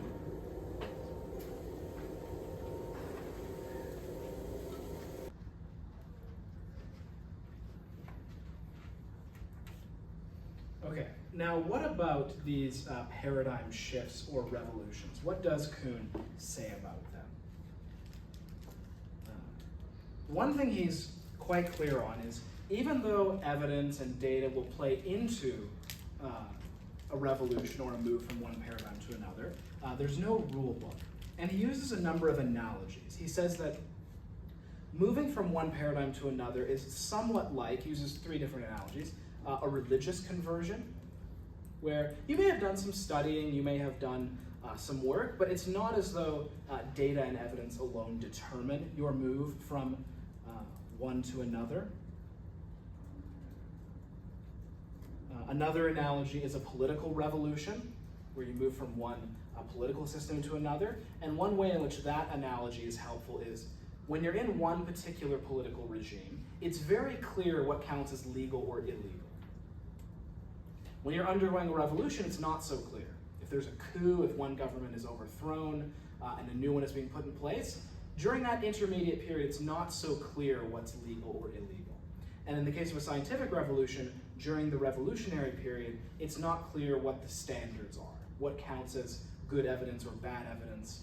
Okay, now what about these paradigm shifts or revolutions? What does Kuhn say about them? One thing he's quite clear on is, even though evidence and data will play into a revolution or a move from one paradigm to another, there's no rule book. And he uses a number of analogies. He says that moving from one paradigm to another is somewhat like, he uses three different analogies, a religious conversion, where you may have done some studying, you may have done some work, but it's not as though data and evidence alone determine your move from one to another. Another analogy is a political revolution, where you move from one political system to another. And one way in which that analogy is helpful is, when you're in one particular political regime, it's very clear what counts as legal or illegal. When you're undergoing a revolution, it's not so clear. If there's a coup, if one government is overthrown and a new one is being put in place, during that intermediate period, it's not so clear what's legal or illegal. And in the case of a scientific revolution, during the revolutionary period, it's not clear what the standards are, what counts as good evidence or bad evidence.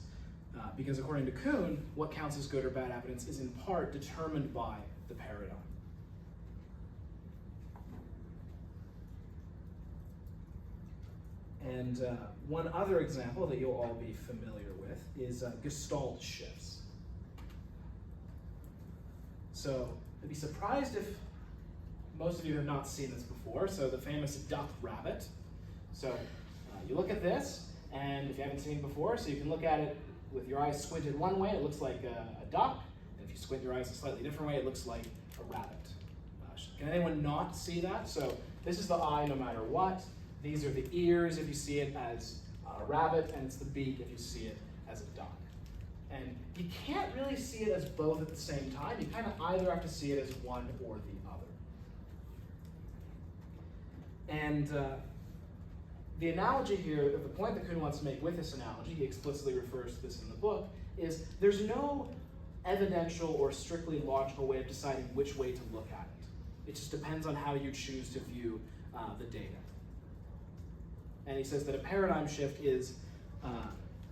Because according to Kuhn, what counts as good or bad evidence is in part determined by the paradigm. And one other example that you'll all be familiar with is Gestalt shifts. So I'd be surprised if most of you have not seen this before. So the famous duck rabbit. So you look at this, and if you haven't seen it before, so you can look at it with your eyes squinted one way, it looks like a duck. And if you squint your eyes a slightly different way, it looks like a rabbit. Can anyone not see that? So this is the eye no matter what. These are the ears if you see it as a rabbit, and it's the beak if you see it as a duck. And you can't really see it as both at the same time. You kind of either have to see it as one or the other. And the analogy here, the point that Kuhn wants to make with this analogy, he explicitly refers to this in the book, is there's no evidential or strictly logical way of deciding which way to look at it. It just depends on how you choose to view the data. And he says that a paradigm shift is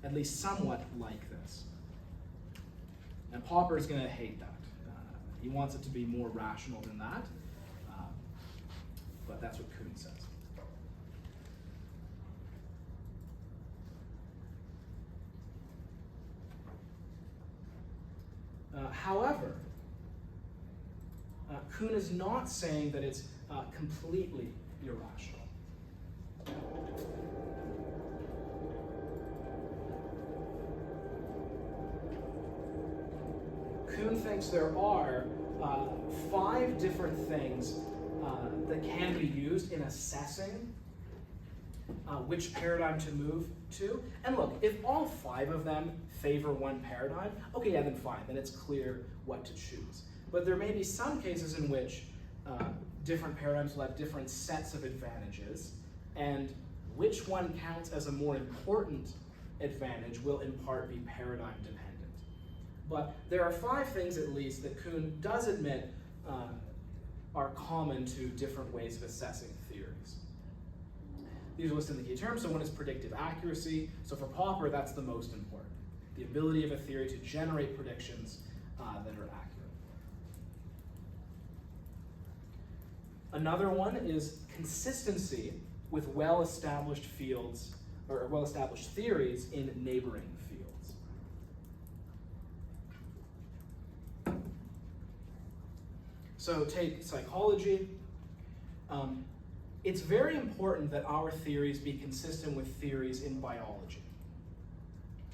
at least somewhat like this. And Popper is going to hate that. He wants it to be more rational than that, but that's what Kuhn says. However, Kuhn is not saying that it's completely irrational. Kuhn thinks there are 5 different things that can be used in assessing which paradigm to move to. And look, if all 5 of them favor one paradigm, okay, yeah, then fine, then it's clear what to choose. But there may be some cases in which different paradigms will have different sets of advantages, and which one counts as a more important advantage will in part be paradigm dependent. But there are 5 things at least that Kuhn does admit are common to different ways of assessing theories. These are listed in the key terms. So one is predictive accuracy. So for Popper, that's the most important. The ability of a theory to generate predictions that are accurate. Another one is consistency with well-established fields, or well-established theories in neighboring fields. So take psychology. It's very important that our theories be consistent with theories in biology.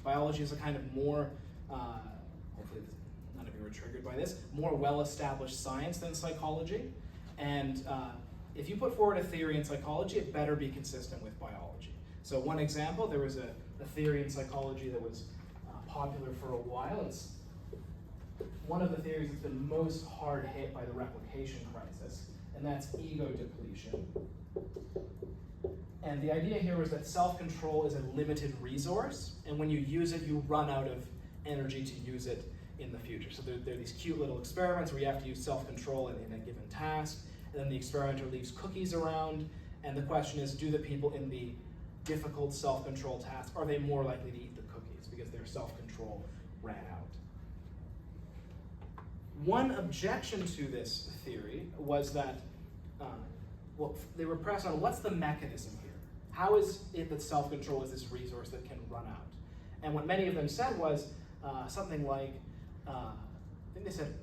Biology is a kind of more, hopefully none of you are triggered by this, more well-established science than psychology. And if you put forward a theory in psychology, it better be consistent with biology. So one example, there was a theory in psychology that was popular for a while. It's one of the theories that's been most hard hit by the replication crisis, and that's ego depletion. And the idea here was that self-control is a limited resource, and when you use it, you run out of energy to use it in the future. So there are these cute little experiments where you have to use self-control in a given task, and then the experimenter leaves cookies around, and the question is, do the people in the difficult self-control task, are they more likely to eat the cookies because their self-control ran out? One objection to this theory was that, they were pressed on what's the mechanism here? How is it that self-control is this resource that can run out? And what many of them said was something like, I think they said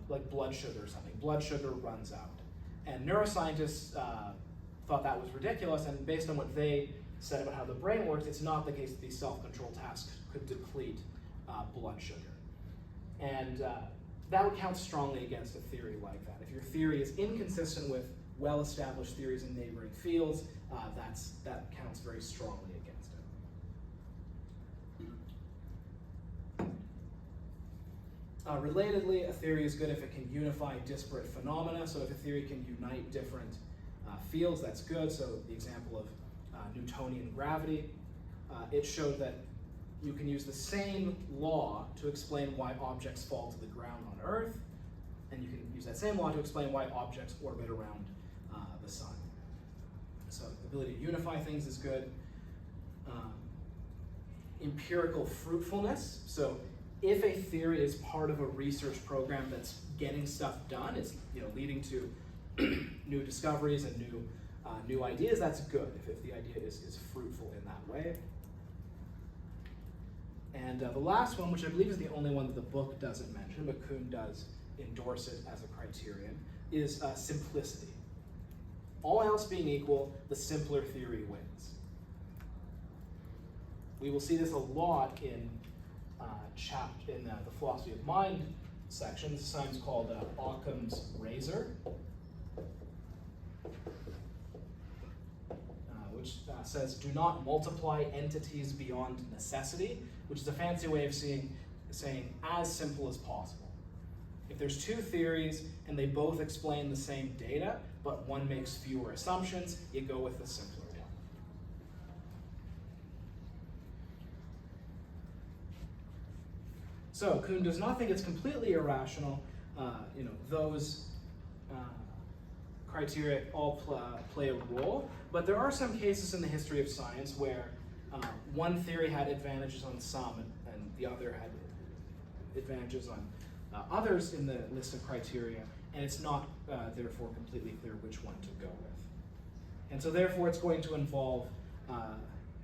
like blood sugar or something. Blood sugar runs out. And neuroscientists thought that was ridiculous, and based on what they said about how the brain works, it's not the case that these self-control tasks could deplete blood sugar. And that would count strongly against a theory like that. If your theory is inconsistent with well-established theories in neighboring fields, that counts very strongly against it. Relatedly, a theory is good if it can unify disparate phenomena. So if a theory can unite different fields, that's good. So the example of Newtonian gravity, it showed that you can use the same law to explain why objects fall to the ground on Earth, and you can use that same law to explain why objects orbit around the sun. So the ability to unify things is good. Empirical fruitfulness. So if a theory is part of a research program that's getting stuff done, it's leading to new discoveries and new ideas, that's good if the idea is fruitful in that way. And the last one, which I believe is the only one that the book doesn't mention, but Kuhn does endorse it as a criterion, is simplicity. All else being equal, the simpler theory wins. We will see this a lot in the philosophy of mind section. This is sometimes called Occam's razor, which says, do not multiply entities beyond necessity, which is a fancy way of saying as simple as possible. If there's 2 theories and they both explain the same data, but one makes fewer assumptions, you go with the simpler one. So Kuhn does not think it's completely irrational. Those criteria all play a role, but there are some cases in the history of science where one theory had advantages on some and the other had advantages on others in the list of criteria, and it's not therefore completely clear which one to go with. And so therefore it's going to involve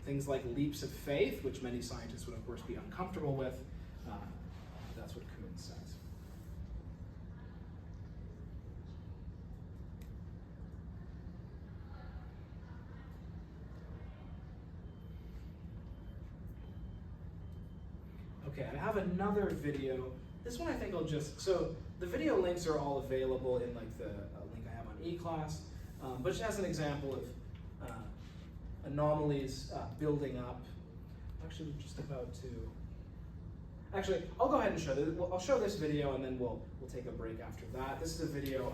things like leaps of faith, which many scientists would of course be uncomfortable with. That's what Kuhn says. Okay, I have another video. This one I think I'll just, so the video links are all available in like the link I have on eClass, but just as an example of anomalies building up. Actually, we're just about to, actually, I'll go ahead and show this. I'll show this video and then we'll take a break after that. This is a video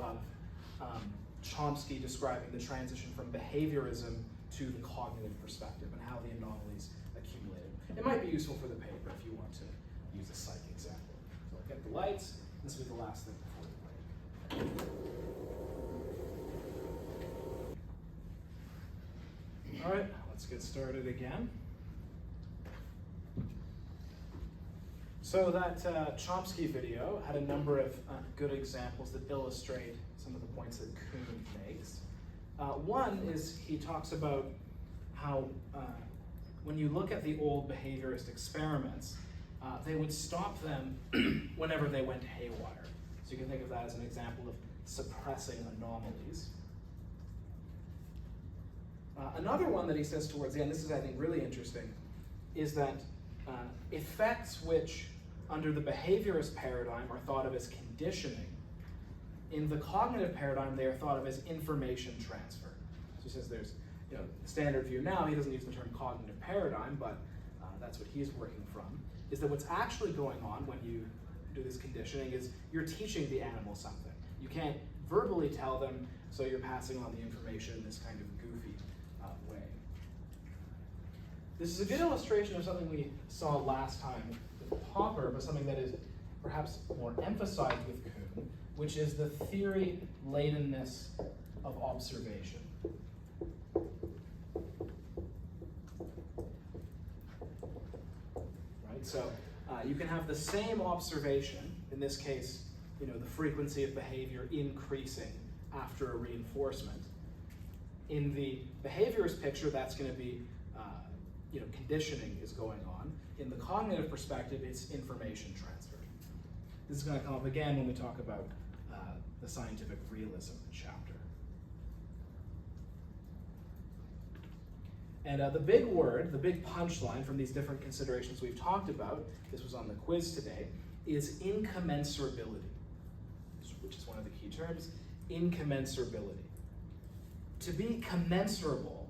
of Chomsky describing the transition from behaviorism to the cognitive perspective and how the anomalies accumulated. It might be useful for the paper if you want to use a psych example. So I'll get the lights. This will be the last thing before the break. All right, let's get started again. So that Chomsky video had a number of good examples that illustrate some of the points that Kuhn makes. One is he talks about how when you look at the old behaviorist experiments, they would stop them whenever they went haywire. So you can think of that as an example of suppressing anomalies. Another one that he says towards the end, this is I think really interesting, is that effects which under the behaviorist paradigm are thought of as conditioning, in the cognitive paradigm they are thought of as information transfer. So he says there's, standard view now, he doesn't use the term cognitive paradigm, but that's what he's working from, is that what's actually going on when you do this conditioning is you're teaching the animal something. You can't verbally tell them, so you're passing on the information in this kind of goofy way. This is a good illustration of something we saw last time with Popper, but something that is perhaps more emphasized with Kuhn, which is the theory-ladenness of observation. Right? So you can have the same observation, in this case, the frequency of behavior increasing after a reinforcement. In the behaviorist picture, that's going to be conditioning is going on. In the cognitive perspective, it's information transfer. This is going to come up again when we talk about the scientific realism chapter. And the big word, the big punchline from these different considerations we've talked about, this was on the quiz today, is incommensurability, which is one of the key terms, incommensurability. To be commensurable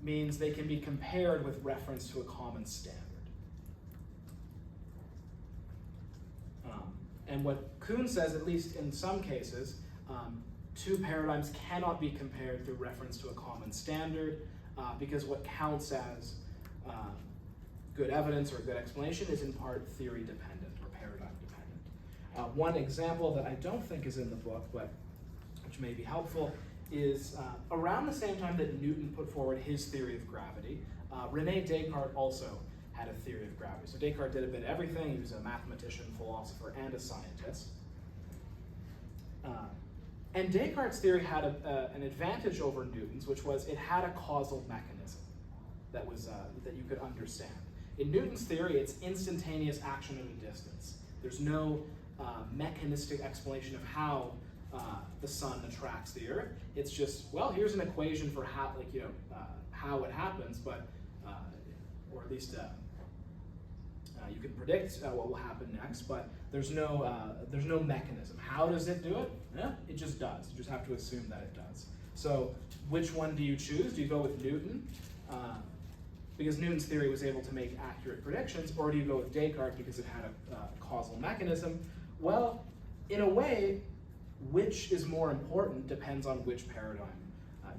means they can be compared with reference to a common standard. And what Kuhn says, at least in some cases, two paradigms cannot be compared through reference to a common standard because what counts as good evidence or good explanation is in part theory dependent or paradigm dependent. One example that I don't think is in the book, but which may be helpful, is around the same time that Newton put forward his theory of gravity, René Descartes also had a theory of gravity. So Descartes did a bit of everything. He was a mathematician, philosopher, and a scientist. And Descartes' theory had an advantage over Newton's, which was it had a causal mechanism that was that you could understand. In Newton's theory, it's instantaneous action at a distance. There's no mechanistic explanation of how the sun attracts the Earth. It's just, well, here's an equation for how, how it happens, but or at least you can predict what will happen next, but there's no mechanism. How does it do it? It just does. You just have to assume that it does. So which one do you choose? Do you go with Newton, because Newton's theory was able to make accurate predictions, or do you go with Descartes because it had a causal mechanism? Well, in a way, which is more important depends on which paradigm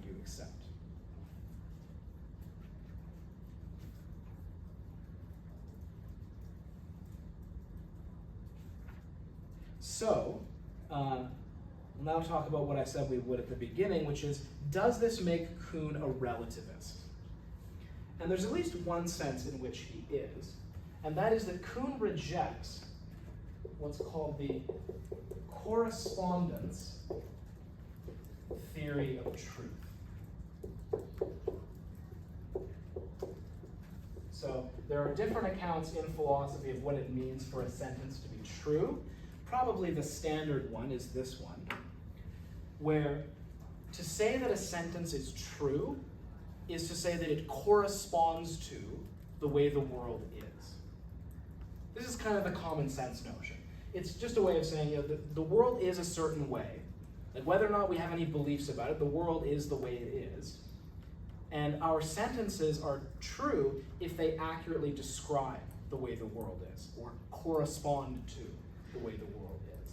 you accept. So, we'll now talk about what I said we would at the beginning, which is, does this make Kuhn a relativist? And there's at least one sense in which he is, and that is that Kuhn rejects what's called the correspondence theory of truth. So there are different accounts in philosophy of what it means for a sentence to be true. Probably the standard one is this one, where to say that a sentence is true is to say that it corresponds to the way the world is. This is kind of the common sense notion. It's just a way of saying, the world is a certain way. Like whether or not we have any beliefs about it, the world is the way it is. And our sentences are true if they accurately describe the way the world is, or correspond to the way the world is.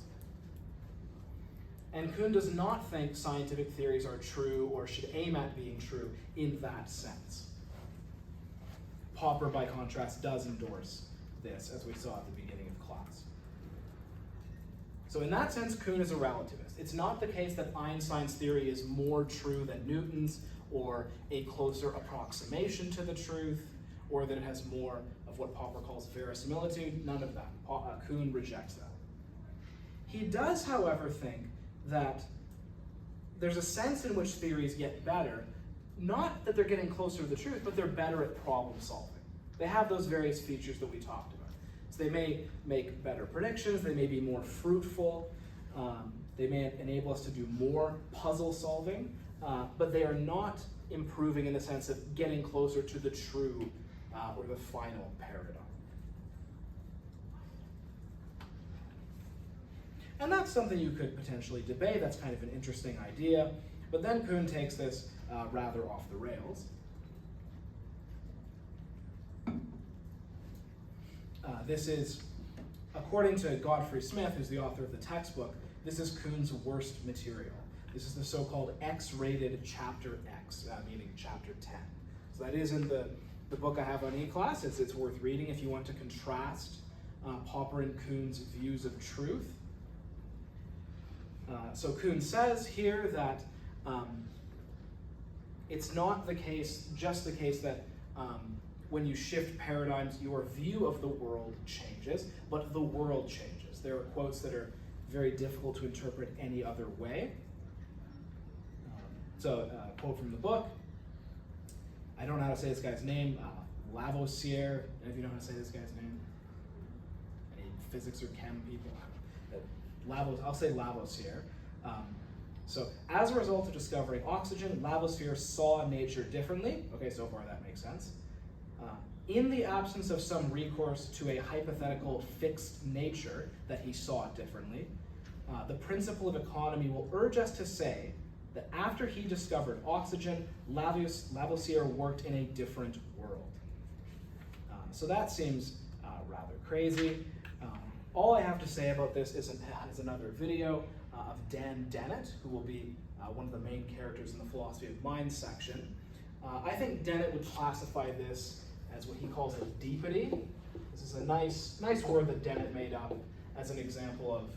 And Kuhn does not think scientific theories are true or should aim at being true in that sense. Popper, by contrast, does endorse this, as we saw at the beginning of class. So in that sense, Kuhn is a relativist. It's not the case that Einstein's theory is more true than Newton's, or a closer approximation to the truth, or that it has more of what Popper calls verisimilitude. None of that. Kuhn rejects that. He does, however, think that there's a sense in which theories get better, not that they're getting closer to the truth, but they're better at problem solving. They have those various features that we talked about. So they may make better predictions, they may be more fruitful, they may enable us to do more puzzle solving, but they are not improving in the sense of getting closer to the true or the final paradigm. And that's something you could potentially debate. That's kind of an interesting idea. But then Kuhn takes this rather off the rails. This is, according to Godfrey Smith, who's the author of the textbook, this is Kuhn's worst material. This is the so-called X-rated chapter X, meaning chapter 10. So that is in the book I have on E-Class. It's worth reading if you want to contrast Popper and Kuhn's views of truth. So Kuhn says here that it's not the case, just the case that when you shift paradigms, your view of the world changes, but the world changes. There are quotes that are very difficult to interpret any other way. So a quote from the book. I don't know how to say this guy's name. Lavoisier. If you know how to say this guy's name, any physics or chem people? I'll say Lavoisier. So as a result of discovering oxygen, Lavoisier saw nature differently. Okay, so far that makes sense. In the absence of some recourse to a hypothetical fixed nature that he saw differently, the principle of economy will urge us to say that after he discovered oxygen, Lavoisier worked in a different world. So that seems rather crazy. All I have to say about this is another video of Dan Dennett, who will be one of the main characters in the philosophy of mind section. I think Dennett would classify this as what he calls a deepity. This is a nice word that Dennett made up as an example of,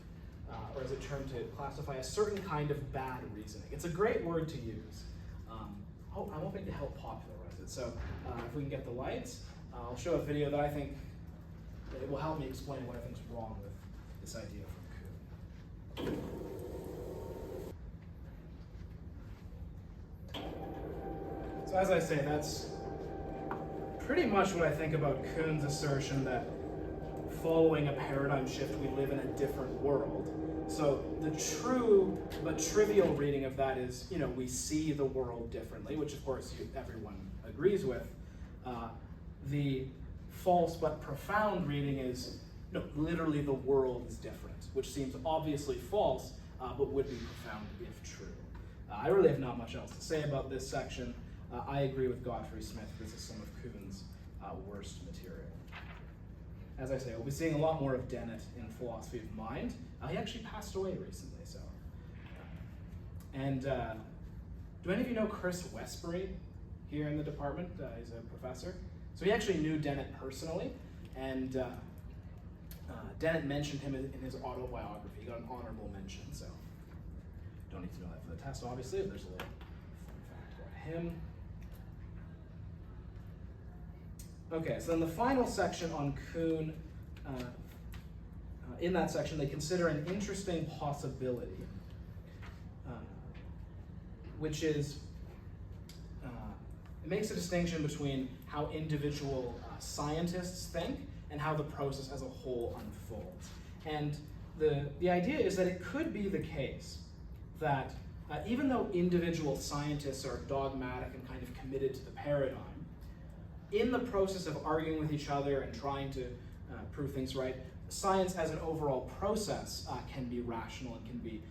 or as a term to classify a certain kind of bad reasoning. It's a great word to use. I'm hoping to help popularize it. So if we can get the lights, I'll show a video that I think it will help me explain what I think is wrong with this idea from Kuhn. So as I say, that's pretty much what I think about Kuhn's assertion that following a paradigm shift, we live in a different world. So the true but trivial reading of that is, we see the world differently, which of course everyone agrees with. The false but profound reading is, literally the world is different, which seems obviously false, but would be profound if true. I really have not much else to say about this section. I agree with Godfrey Smith. This is some of Kuhn's worst material. As I say, we'll be seeing a lot more of Dennett in philosophy of mind. He actually passed away recently, so. And do any of you know Chris Westbury here in the department? He's a professor. So he actually knew Dennett personally, and Dennett mentioned him in his autobiography. He got an honorable mention, so don't need to know that for the test, obviously, but there's a little fun fact about him. Okay, so then the final section on Kuhn, in that section, they consider an interesting possibility, which is, it makes a distinction between how individual scientists think and how the process as a whole unfolds. And the idea is that it could be the case that even though individual scientists are dogmatic and kind of committed to the paradigm, in the process of arguing with each other and trying to prove things right. Science as an overall process can be rational and can be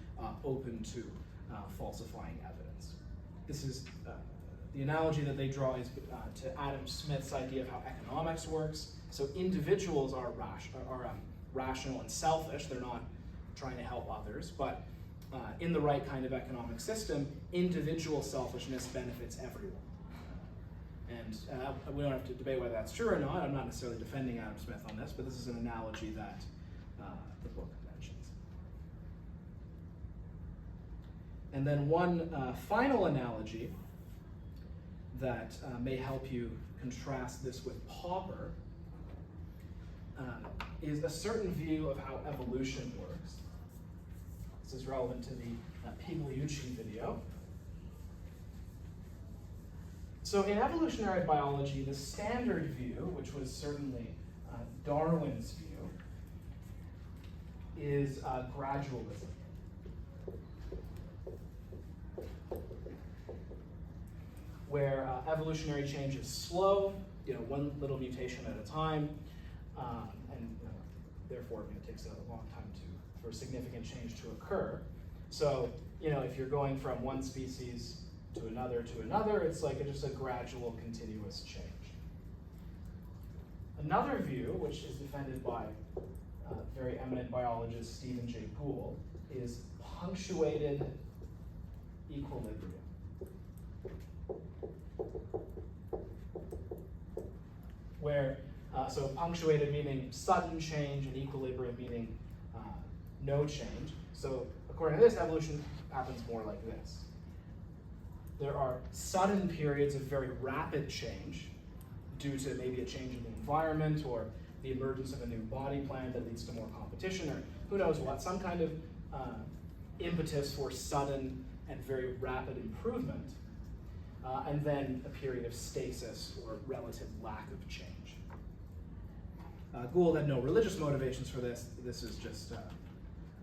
open to falsifying evidence. This is the analogy that they draw is to Adam Smith's idea of how economics works. So individuals are rational and selfish. They're not trying to help others, but in the right kind of economic system, individual selfishness benefits everyone. And we don't have to debate whether that's true or not. I'm not necessarily defending Adam Smith on this, but this is an analogy that the book mentions. And then one final analogy that may help you contrast this with Popper is a certain view of how evolution works. This is relevant to the Pigliucci video. So in evolutionary biology, the standard view, which was certainly Darwin's view, is gradualism. Where evolutionary change is slow, one little mutation at a time, and therefore it takes a long time for significant change to occur. So, if you're going from one species to another, it's like just a gradual, continuous change. Another view, which is defended by very eminent biologist Stephen Jay Gould, is punctuated equilibrium. Where, so punctuated meaning sudden change and equilibrium meaning no change. So according to this, evolution happens more like this. There are sudden periods of very rapid change due to maybe a change in the environment or the emergence of a new body plan that leads to more competition or who knows what, some kind of impetus for sudden and very rapid improvement, and then a period of stasis or relative lack of change. Gould had no religious motivations for this. This is just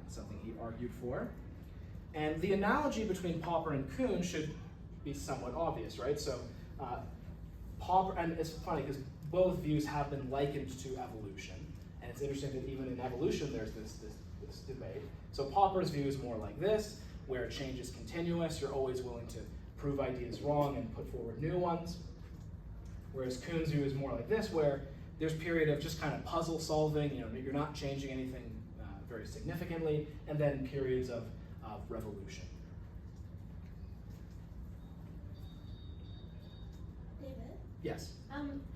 something he argued for. And the analogy between Popper and Kuhn should be somewhat obvious, right? So Popper, and it's funny because both views have been likened to evolution. And it's interesting that even in evolution there's this debate. So Popper's view is more like this, where change is continuous, you're always willing to prove ideas wrong and put forward new ones. Whereas Kuhn's view is more like this, where there's a period of just kind of puzzle solving, you're not changing anything very significantly, and then periods of revolution. David? Yes?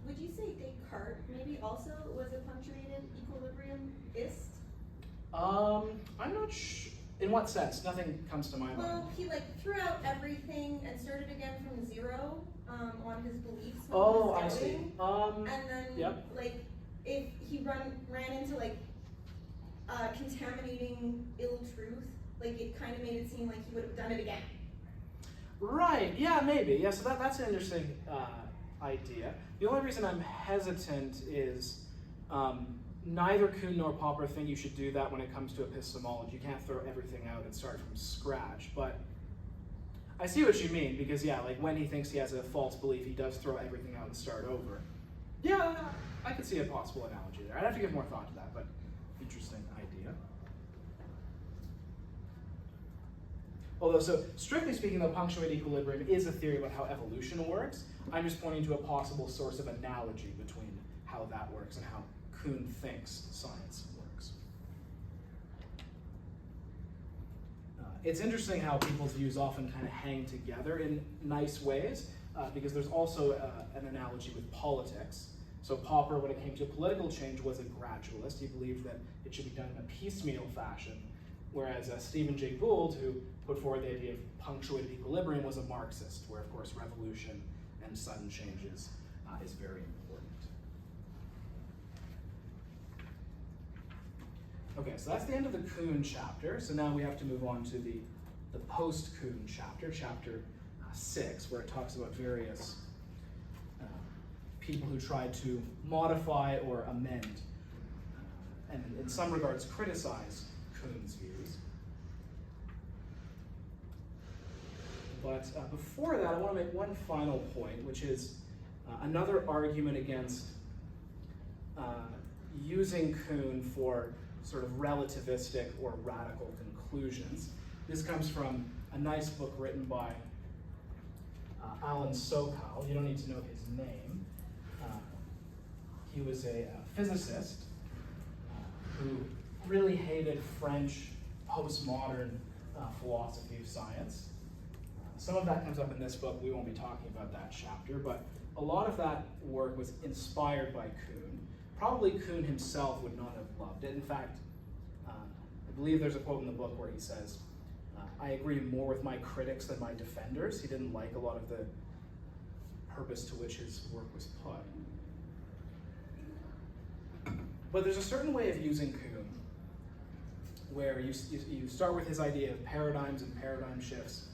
Would you say Descartes maybe also was a punctuated equilibriumist? I'm not sure. In what sense? Nothing comes to my mind. Well, he threw out everything and started again from zero on his beliefs. Oh, I see. And then, yep. if he ran into contaminating ill truth, it kind of made it seem like he would have done it again. Right. Yeah, maybe. Yeah. So that's an interesting idea. The only reason I'm hesitant is neither Kuhn nor Popper think you should do that when it comes to epistemology. You can't throw everything out and start from scratch. But I see what you mean, because when he thinks he has a false belief, he does throw everything out and start over. Yeah, I could see a possible analogy there. I'd have to give more thought to that, but interesting idea. Although, so strictly speaking, though, punctuated equilibrium is a theory about how evolution works. I'm just pointing to a possible source of analogy between how that works and how Kuhn thinks science works. It's interesting how people's views often kind of hang together in nice ways, because there's also an analogy with politics. So Popper, when it came to political change, was a gradualist. He believed that it should be done in a piecemeal fashion, whereas Stephen Jay Gould, who put forward the idea of punctuated equilibrium, was a Marxist, where of course revolution and sudden changes is very important. Okay, so that's the end of the Kuhn chapter. So now we have to move on to the post-Kuhn chapter, chapter 6, where it talks about various people who tried to modify or amend, and in some regards criticize Kuhn's views. But before that, I want to make one final point, which is another argument against using Kuhn for sort of relativistic or radical conclusions. This comes from a nice book written by Alan Sokal. You don't need to know his name. He was a physicist who really hated French postmodern philosophy of science. Some of that comes up in this book. We won't be talking about that chapter, but a lot of that work was inspired by Kuhn. Probably Kuhn himself would not have loved it. In fact, I believe there's a quote in the book where he says, I agree more with my critics than my defenders. He didn't like a lot of the purpose to which his work was put. But there's a certain way of using Kuhn where you start with his idea of paradigms and paradigm shifts,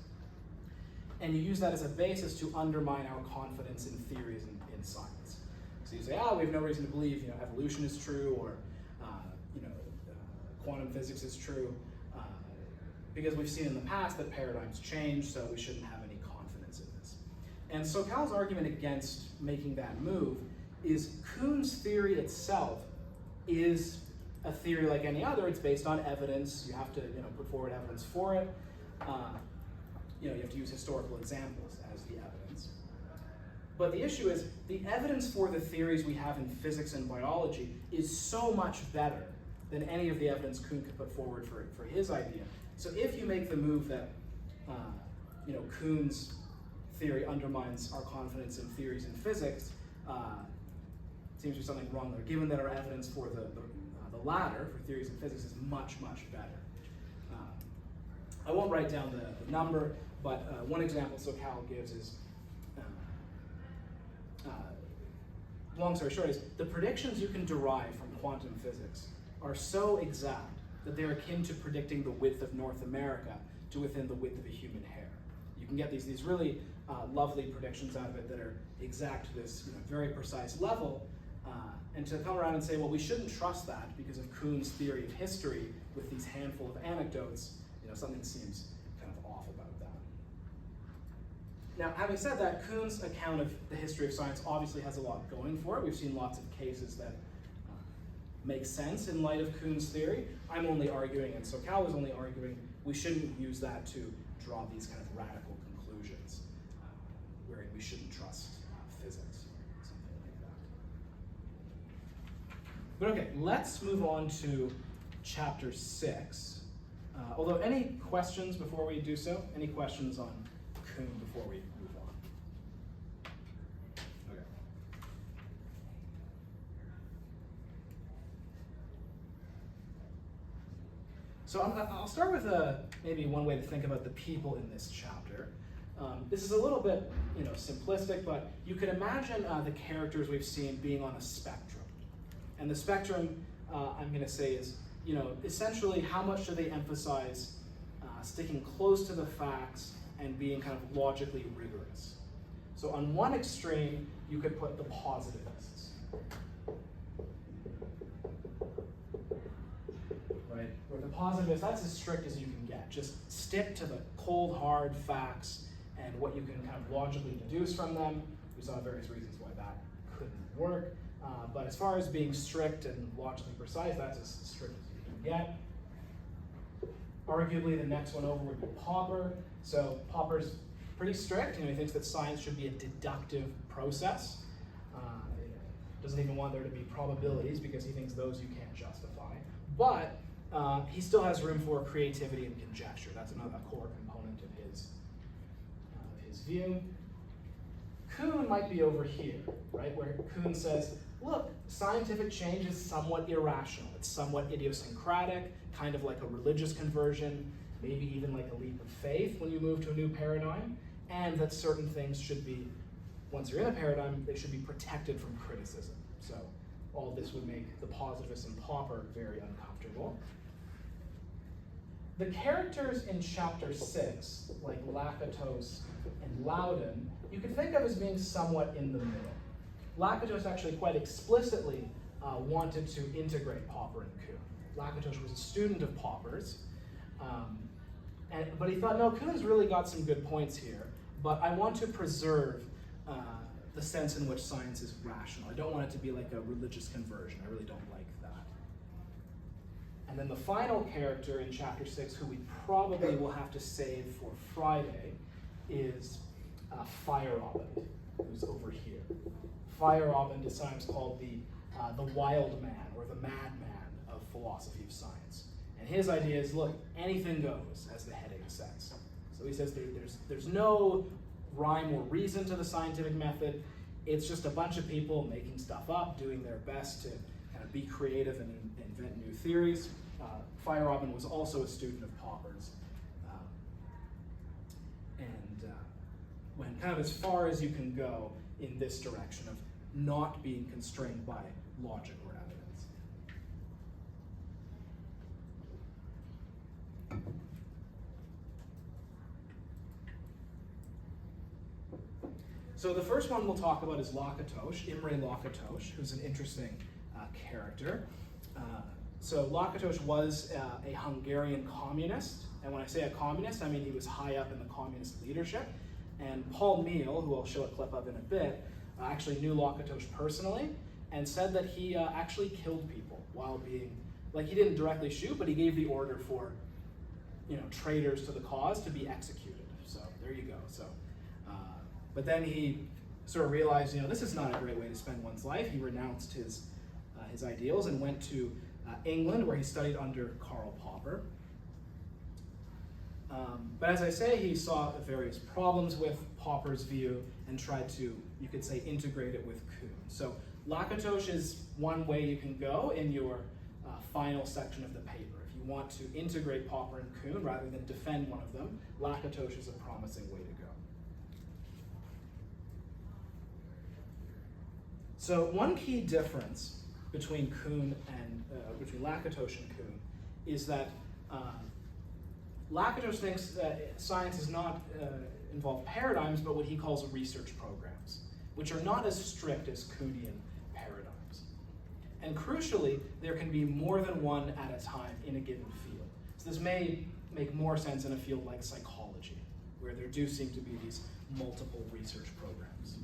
and you use that as a basis to undermine our confidence in theories in science. So you say, we have no reason to believe, evolution is true, or quantum physics is true, because we've seen in the past that paradigms change, so we shouldn't have any confidence in this. And Sokal's argument against making that move is Kuhn's theory itself is a theory like any other. It's based on evidence. You have to put forward evidence for it. You have to use historical examples as the evidence. But the issue is the evidence for the theories we have in physics and biology is so much better than any of the evidence Kuhn could put forward for his idea. So if you make the move that Kuhn's theory undermines our confidence in theories in physics, seems to be something wrong there, given that our evidence for the latter, for theories in physics, is much, much better. I won't write down the number, but one example Sokal gives is, long story short, is the predictions you can derive from quantum physics are so exact that they're akin to predicting the width of North America to within the width of a human hair. You can get these really lovely predictions out of it that are exact to this very precise level, and to come around and say, well, we shouldn't trust that because of Kuhn's theory of history with these handful of anecdotes, something seems kind of off about that. Now, having said that, Kuhn's account of the history of science obviously has a lot going for it. We've seen lots of cases that make sense in light of Kuhn's theory. I'm only arguing, and Sokal is only arguing, we shouldn't use that to draw these kind of radical conclusions, wherein we shouldn't trust physics, something like that. But okay, let's move on to chapter 6. Although, any questions before we do so? Any questions on Kuhn before we move on? Okay. So I'll start with maybe one way to think about the people in this chapter. This is a little bit simplistic, but you could imagine the characters we've seen being on a spectrum. And the spectrum, I'm going to say, is essentially how much do they emphasize sticking close to the facts and being kind of logically rigorous. So on one extreme, you could put the positivists. Right? Where the positivists, that's as strict as you can get. Just stick to the cold, hard facts and what you can kind of logically deduce from them. We saw various reasons why that couldn't work. But as far as being strict and logically precise, that's as strict as you can get. Arguably, the next one over would be Popper. So Popper's pretty strict. He thinks that science should be a deductive process. Doesn't even want there to be probabilities because he thinks those you can't justify. But he still has room for creativity and conjecture. That's another core component of his view. Kuhn might be over here, right? Where Kuhn says, look, scientific change is somewhat irrational. It's somewhat idiosyncratic, kind of like a religious conversion, maybe even like a leap of faith when you move to a new paradigm, and that certain things should be, once you're in a paradigm, they should be protected from criticism. So all this would make the positivists and Popper very uncomfortable. The characters in chapter 6, like Lakatos and Loudon, you can think of as being somewhat in the middle. Lakatos actually quite explicitly wanted to integrate Popper and Kuhn. Lakatos was a student of Popper's, but he thought, no, Kuhn's really got some good points here, but I want to preserve the sense in which science is rational. I don't want it to be like a religious conversion. I really don't like that. And then the final character in chapter 6, who we probably will have to save for Friday, is Fire Robin, who's over here. Fire Robin is sometimes called the wild man or the madman of philosophy of science. And his idea is, look, anything goes, as the heading says. So he says there's no rhyme or reason to the scientific method. It's just a bunch of people making stuff up, doing their best to kind of be creative and invent new theories. Fire Robin was also a student of Popper's, and went kind of as far as you can go in this direction of not being constrained by logic or evidence. So the first one we'll talk about is Lakatos, Imre Lakatos, who's an interesting character. So Lakatos was a Hungarian communist, and when I say a communist, I mean he was high up in the communist leadership. And Paul Meehl, who I'll show a clip of in a bit, actually knew Lakatos personally and said that he actually killed people while being, like he didn't directly shoot, but he gave the order for, traitors to the cause to be executed. So there you go. So, but then he sort of realized, this is not a great way to spend one's life. He renounced his ideals and went to England, where he studied under Karl Popper. But as I say, he saw various problems with Popper's view and tried to, you could say, integrate it with Kuhn. So Lakatos is one way you can go in your final section of the paper. If you want to integrate Popper and Kuhn rather than defend one of them, Lakatos is a promising way to go. So one key difference between between Lakatos and Kuhn is that Lakatos thinks that science does not involve paradigms, but what he calls research programs, which are not as strict as Kuhnian paradigms. And crucially, there can be more than one at a time in a given field. So this may make more sense in a field like psychology, where there do seem to be these multiple research programs.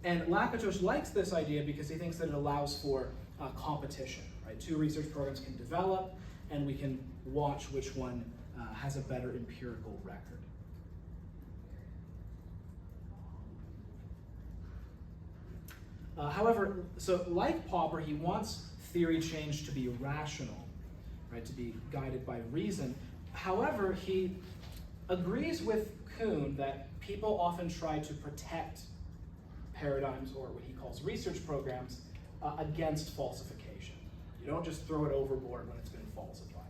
And Lakatos likes this idea because he thinks that it allows for competition. Right? Two research programs can develop, and we can watch which one has a better empirical record. However, so like Popper, he wants theory change to be rational, right? To be guided by reason. However, he agrees with Kuhn that people often try to protect paradigms, or what he calls research programs, against falsification. You don't just throw it overboard when it's been falsified.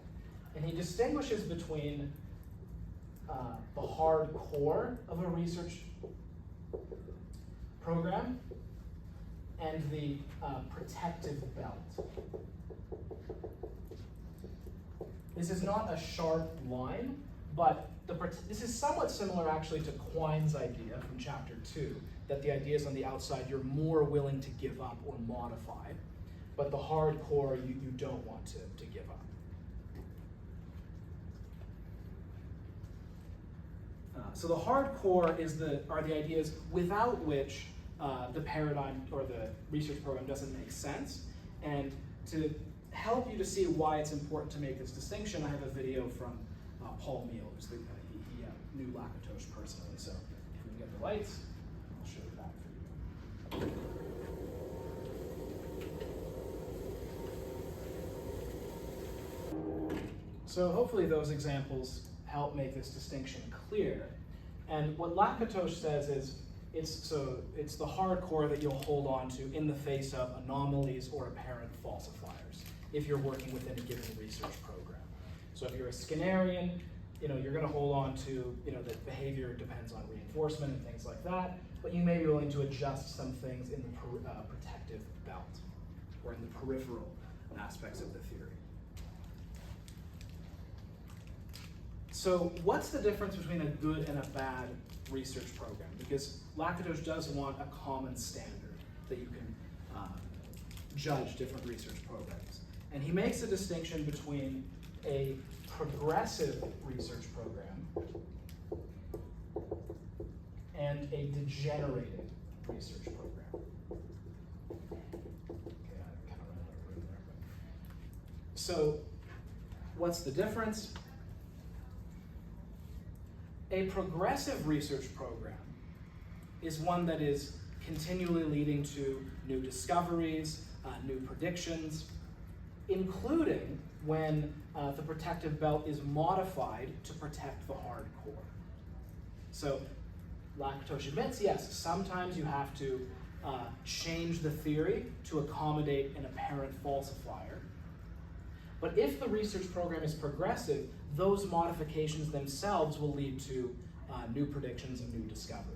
And he distinguishes between the hard core of a research program and the protective belt. This is not a sharp line, but this is somewhat similar actually to Quine's idea from chapter 2, that the ideas on the outside you're more willing to give up or modify, but the hard core you don't want to give up. So the hard core are the ideas without which the paradigm or the research program doesn't make sense. And to help you to see why it's important to make this distinction, I have a video from Paul Meehl, who's he knew Lakatos personally. So if we can get the lights, I'll show you that for you. So hopefully those examples help make this distinction clear. And what Lakatos says is, it's the hard core that you'll hold on to in the face of anomalies or apparent falsifiers if you're working within a given research program. So if you're a Skinnerian, you're going to hold on to that behavior depends on reinforcement and things like that, but you may be willing to adjust some things in the protective belt or in the peripheral aspects of the theory. So what's the difference between a good and a bad research program? Because Lakatos does want a common standard that you can judge different research programs. And he makes a distinction between a progressive research program and a degenerating research program. Okay, I kind of ran out of room there. So, what's the difference? A progressive research program is one that is continually leading to new discoveries, new predictions, including when the protective belt is modified to protect the hard core. So Lakatos admits, yes, sometimes you have to change the theory to accommodate an apparent falsifier. But if the research program is progressive, those modifications themselves will lead to new predictions and new discoveries.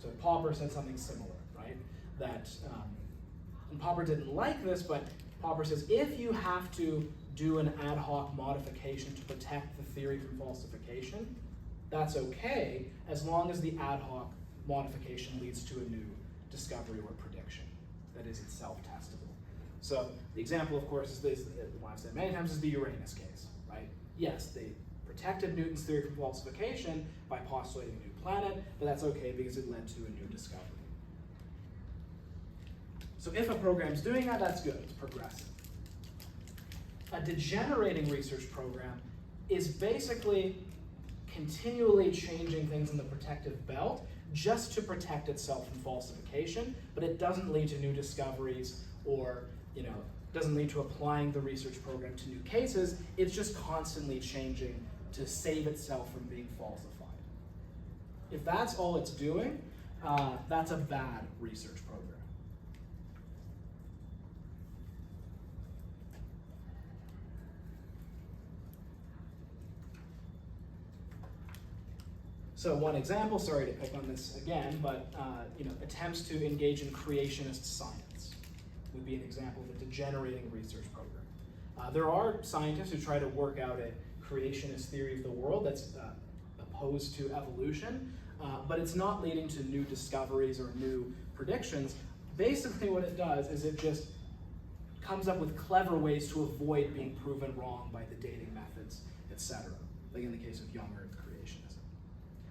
So Popper said something similar, right? That, and Popper didn't like this, but Popper says if you have to do an ad hoc modification to protect the theory from falsification, that's okay, as long as the ad hoc modification leads to a new discovery or prediction that is itself testable. So the example, of course, is this, the one I've said many times, is the Uranus case, right? Yes, they protected Newton's theory from falsification by postulating a new planet, but that's okay because it led to a new discovery. So if a program's doing that, that's good, it's progressive. A degenerating research program is basically continually changing things in the protective belt just to protect itself from falsification, but it doesn't lead to new discoveries or, doesn't lead to applying the research program to new cases. It's just constantly changing to save itself from being falsified. If that's all it's doing, that's a bad research program. So one example, sorry to pick on this again, but attempts to engage in creationist science would be an example of a degenerating research program. There are scientists who try to work out a creationist theory of the world that's opposed to evolution, but it's not leading to new discoveries or new predictions. Basically what it does is it just comes up with clever ways to avoid being proven wrong by the dating methods, etc., like in the case of young Earth creationism.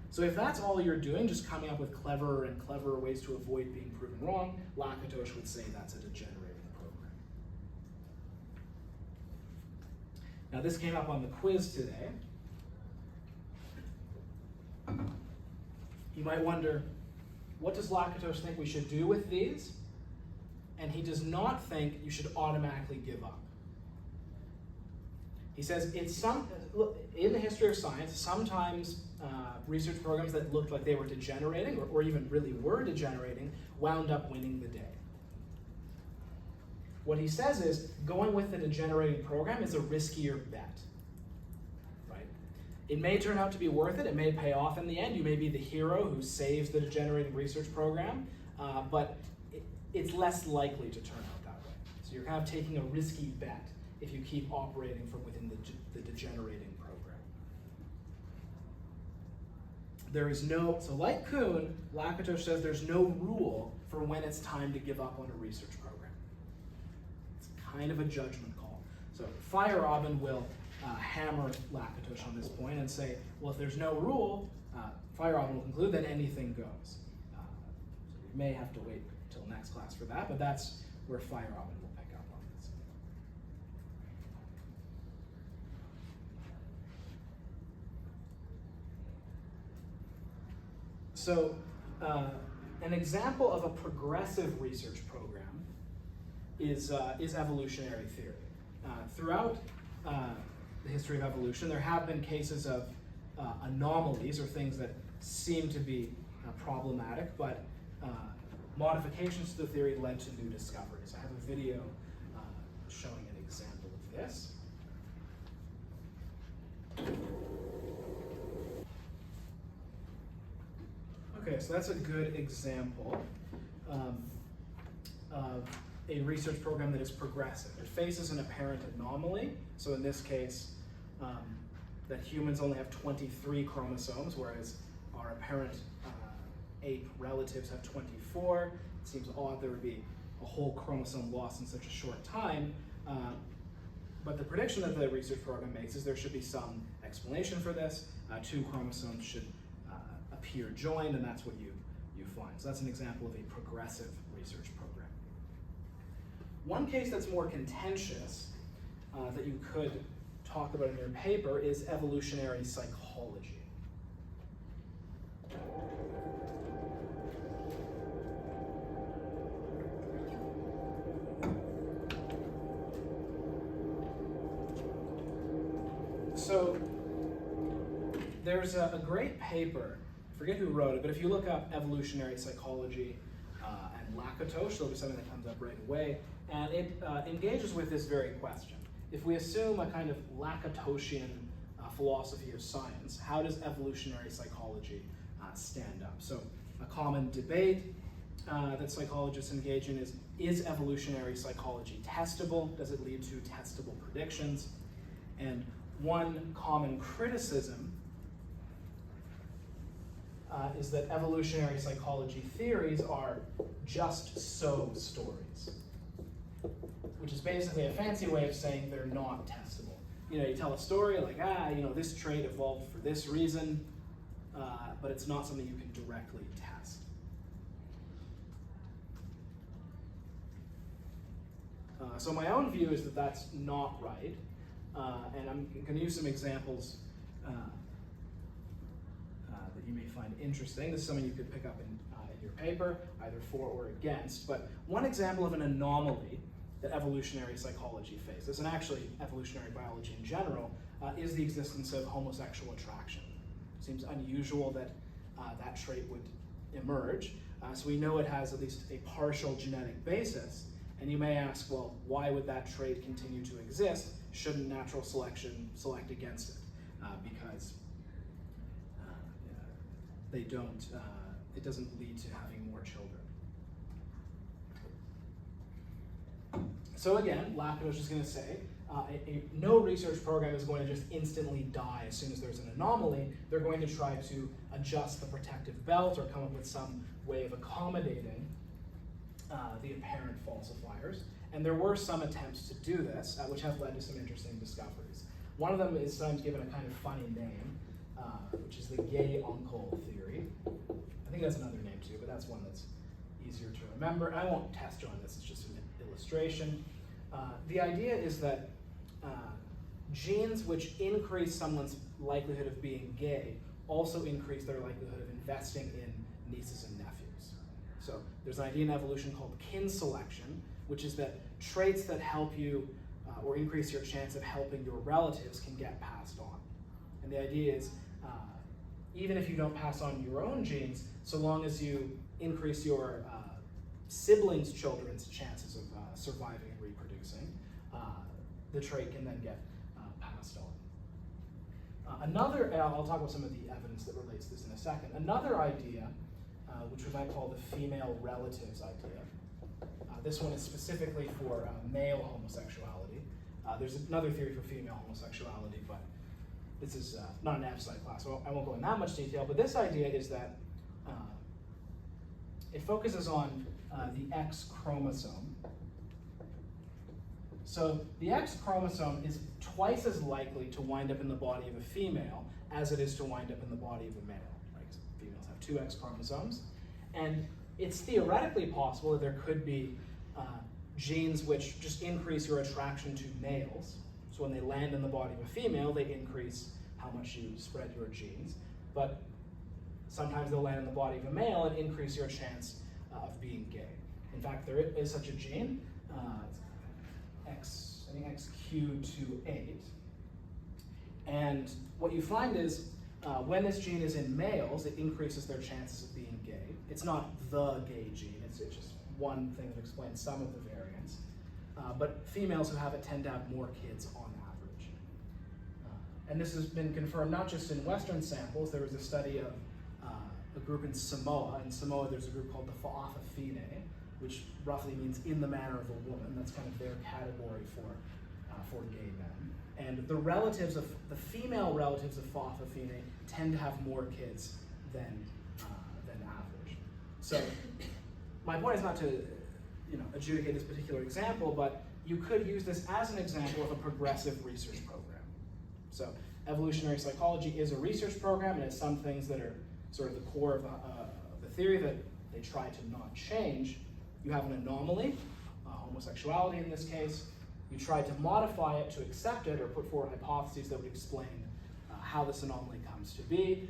So if that's all you're doing, just coming up with cleverer and cleverer ways to avoid being proven wrong, Lakatos would say that's a degenerating program. Now this came up on the quiz today. You might wonder, what does Lakatos think we should do with these? And he does not think you should automatically give up. He says, in the history of science, sometimes research programs that looked like they were degenerating, or even really were degenerating, wound up winning the day. What he says is, going with the degenerating program is a riskier bet. Right? It may turn out to be worth it, it may pay off in the end, you may be the hero who saves the degenerating research program, but it's less likely to turn out that way. So you're kind of taking a risky bet if you keep operating from within the degenerating program. There is no, so like Kuhn, Lakatos says there's no rule for when it's time to give up on a research program. It's kind of a judgment call. So Feyerabend will hammer Lakatos on this point and say, well, if there's no rule, Feyerabend will conclude that anything goes. So we may have to wait till next class for that, but that's where Feyerabend will pick up on this. So an example of a progressive research program is evolutionary theory. Throughout the history of evolution, there have been cases of anomalies or things that seem to be problematic, but modifications to the theory led to new discoveries. I have a video showing an example of this. Okay, so that's a good example of a research program that is progressive. It faces an apparent anomaly. So in this case, that humans only have 23 chromosomes, whereas our apparent ape relatives have 24. It seems odd there would be a whole chromosome lost in such a short time. But the prediction that the research program makes is there should be some explanation for this. 2 chromosomes should peer joined, and that's what you find. So that's an example of a progressive research program. One case that's more contentious that you could talk about in your paper is evolutionary psychology. So there's a great paper, I forget who wrote it, but if you look up evolutionary psychology and Lakatos, there'll be something that comes up right away, and it engages with this very question. If we assume a kind of Lakatosian philosophy of science, how does evolutionary psychology stand up? So a common debate that psychologists engage in is evolutionary psychology testable? Does it lead to testable predictions? And one common criticism is that evolutionary psychology theories are just so stories, which is basically a fancy way of saying they're not testable. You tell a story like, this trait evolved for this reason, but it's not something you can directly test. So my own view is that that's not right. And I'm going to use some examples that you may find interesting. This is something you could pick up in your paper, either for or against. But one example of an anomaly that evolutionary psychology faces, and actually evolutionary biology in general, is the existence of homosexual attraction. It seems unusual that that trait would emerge. So we know it has at least a partial genetic basis. And you may ask, well, why would that trait continue to exist? Shouldn't natural selection select against it? Because they don't, it doesn't lead to having more children. So again, Lakatos is going to say, no research program is going to just instantly die as soon as there's an anomaly. They're going to try to adjust the protective belt or come up with some way of accommodating the apparent falsifiers. And there were some attempts to do this, which have led to some interesting discoveries. One of them is sometimes given a kind of funny name, which is the gay uncle theory. I think that's another name too, but that's one that's easier to remember. I won't test you on this, it's just an illustration. The idea is that genes which increase someone's likelihood of being gay also increase their likelihood of investing in nieces and nephews. So there's an idea in evolution called kin selection, which is that traits that help you or increase your chance of helping your relatives can get passed on. And the idea is, even if you don't pass on your own genes, so long as you increase your siblings' children's chances of surviving and reproducing, the trait can then get passed on. I'll talk about some of the evidence that relates to this in a second. Another idea, which we might call the female relatives idea. This one is specifically for male homosexuality. There's another theory for female homosexuality, but this is not an AppSci class, so I won't go in that much detail. But this idea is that it focuses on the X chromosome. So the X chromosome is twice as likely to wind up in the body of a female as it is to wind up in the body of a male. Right? Females have two X chromosomes. And it's theoretically possible that there could be genes which just increase your attraction to males. So when they land in the body of a female, they increase how much you spread your genes. But sometimes they'll land in the body of a male and increase your chance of being gay. In fact, there is such a gene, I think XQ28. And what you find is when this gene is in males, it increases their chances of being gay. It's not the gay gene, it's just one thing that explains some of the variants. But females who have it tend to have more kids on average. And this has been confirmed not just in Western samples. There was a study of a group in Samoa. In Samoa, there's a group called the Fa'afafine, which roughly means in the manner of a woman. That's kind of their category for gay men. And the female relatives of Fa'afafine tend to have more kids than average. So my point is not to adjudicate this particular example, but you could use this as an example of a progressive research program. So evolutionary psychology is a research program, and it has some things that are sort of the core of the theory that they try to not change. You have an anomaly, homosexuality in this case. You try to modify it to accept it or put forward hypotheses that would explain how this anomaly comes to be.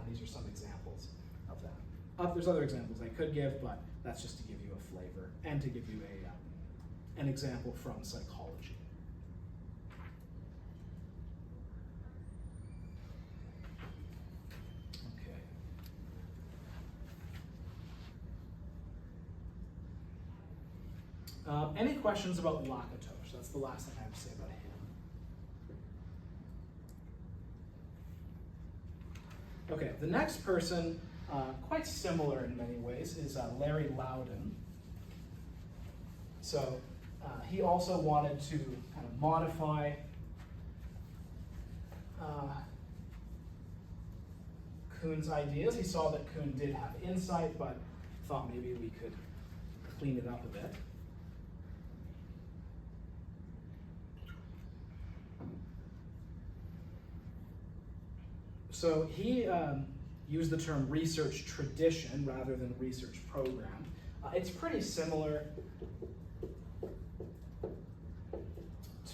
These are some examples of that. There's other examples I could give, but that's just to give you a flavor and to give you an example from psychology. Okay. Any questions about Lakatosh? That's the last thing I have to say about him. Okay, the next person, quite similar in many ways, is Larry Loudon. So he also wanted to kind of modify Kuhn's ideas. He saw that Kuhn did have insight, but thought maybe we could clean it up a bit. So he used the term research tradition rather than research program. It's pretty similar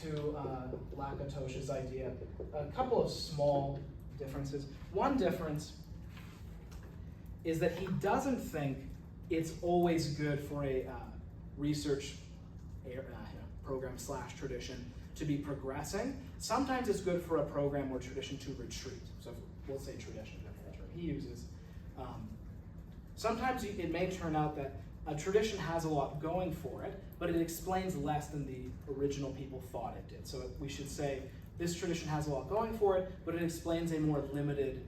to Lakatosh's idea. A couple of small differences. One difference is that he doesn't think it's always good for a research program / tradition to be progressing. Sometimes it's good for a program or tradition to retreat. So we'll say tradition, that's the term he uses. Sometimes it may turn out that a tradition has a lot going for it, but it explains less than the original people thought it did. So we should say, this tradition has a lot going for it, but it explains a more limited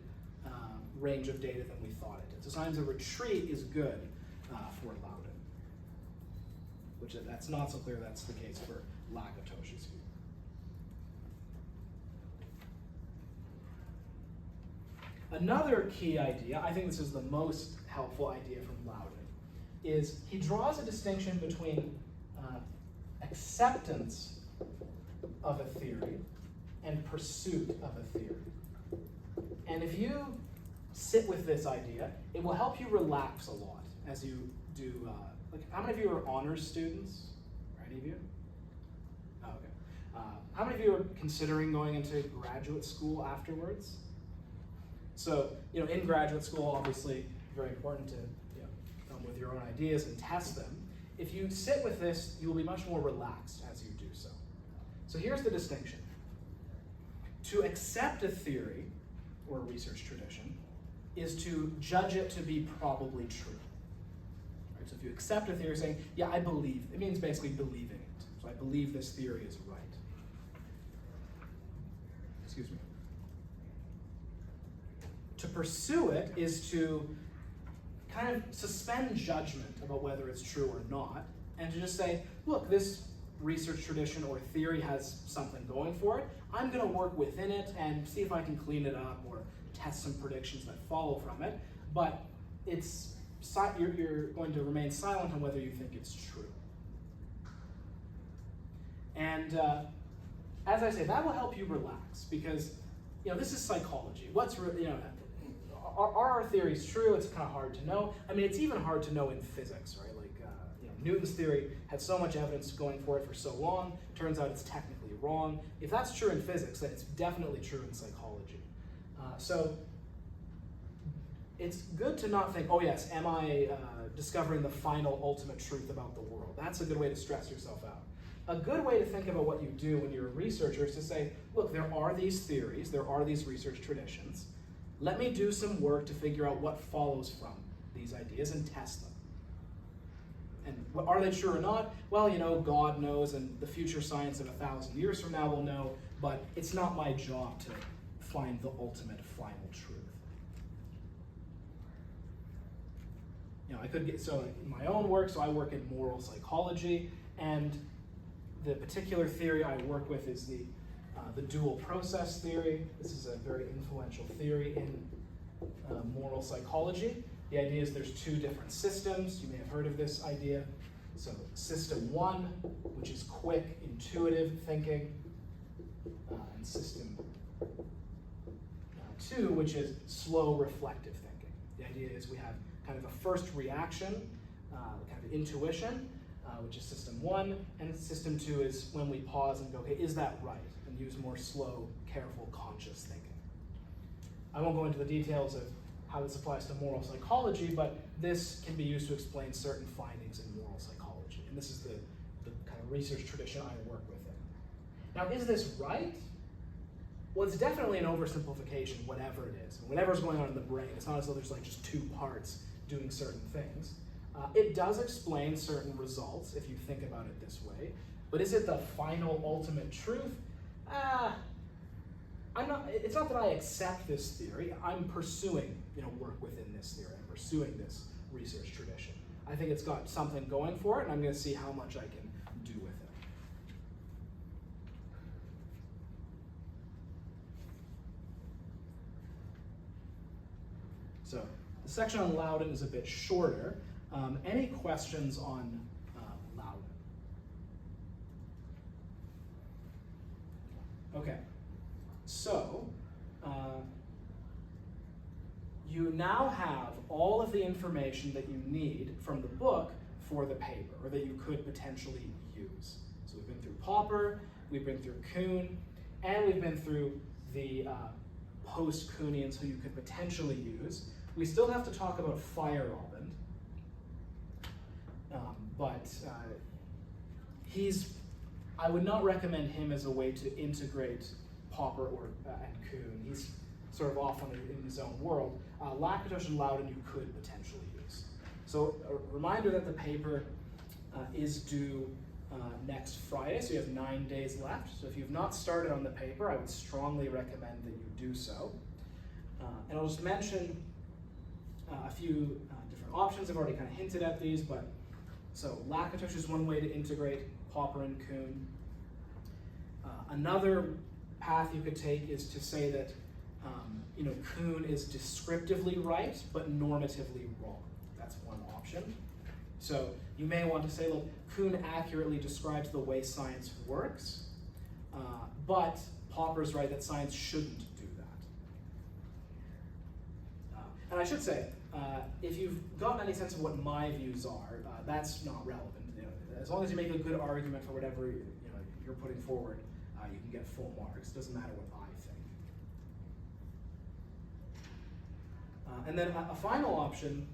range of data than we thought it did. So sometimes a retreat is good for Loudon, which that's not so clear that's the case for Lakatosh's view. Another key idea, I think this is the most helpful idea from Loudon, is he draws a distinction between acceptance of a theory and pursuit of a theory. And if you sit with this idea, it will help you relax a lot as you do, how many of you are honors students? Are any of you? Oh, okay. How many of you are considering going into graduate school afterwards? So, in graduate school, obviously, very important to come with your own ideas and test them. If you sit with this, you will be much more relaxed as you do so. So here's the distinction. To accept a theory or a research tradition is to judge it to be probably true. Right? So if you accept a theory saying, yeah, I believe, it means basically believing it. So I believe this theory is right. Excuse me. To pursue it is to kind of suspend judgment about whether it's true or not, and to just say, look, this research tradition or theory has something going for it. I'm going to work within it and see if I can clean it up or test some predictions that follow from it. But you're going to remain silent on whether you think it's true. And as I say, that will help you relax because this is psychology. Are our theories true? It's kind of hard to know. I mean, it's even hard to know in physics, right? Like, Newton's theory had so much evidence going for it for so long. Turns out it's technically wrong. If that's true in physics, then it's definitely true in psychology. So it's good to not think, oh yes, am I discovering the final ultimate truth about the world? That's a good way to stress yourself out. A good way to think about what you do when you're a researcher is to say, look, there are these theories, there are these research traditions. Let me do some work to figure out what follows from these ideas and test them. And are they true or not? Well, God knows, and the future science of 1,000 years from now will know, but it's not my job to find the ultimate final truth. I could get, so in my own work, so I work in moral psychology, and the particular theory I work with is the dual process theory. This is a very influential theory in moral psychology. The idea is there's two different systems. You may have heard of this idea. So system 1, which is quick, intuitive thinking, and system 2, which is slow, reflective thinking. idea is we have kind of a first reaction, kind of intuition, which is system 1, and system 2 is when we pause and go, okay, is that right? And use more slow, careful, conscious thinking. I won't go into the details of how this applies to moral psychology, but this can be used to explain certain findings in moral psychology. And this is the kind of research tradition I work within. Now, is this right? Well, it's definitely an oversimplification, whatever it is. Whatever's going on in the brain, it's not as though there's like just two parts doing certain things. It does explain certain results if you think about it this way, but is it the final ultimate truth? It's not that I accept this theory. I'm pursuing, work within this theory. I'm pursuing this research tradition. I think it's got something going for it, and I'm going to see how much I can do with it. So the section on Loudon is a bit shorter. Any questions on Loudon? Okay, so you now have all of the information that you need from the book for the paper, or that you could potentially use. So we've been through Popper, we've been through Kuhn, and we've been through the post-Kuhnians who you could potentially use. We still have to talk about Feyerabend, but I would not recommend him as a way to integrate Popper and Kuhn. He's sort of off in his own world. Lakatos and Loudon you could potentially use. So a reminder that the paper is due next Friday, so you have 9 days left. So if you've not started on the paper, I would strongly recommend that you do so. And I'll just mention a few different options. I've already kind of hinted at these, but so Lakatos is one way to integrate Popper and Kuhn. Another path you could take is to say that Kuhn is descriptively right, but normatively wrong. That's one option. So you may want to say, look, Kuhn accurately describes the way science works, but Popper's right that science shouldn't do that. And I should say, if you've gotten any sense of what my views are, that's not relevant. As long as you make a good argument for whatever you're putting forward, you can get full marks. It doesn't matter what I think. And then a final option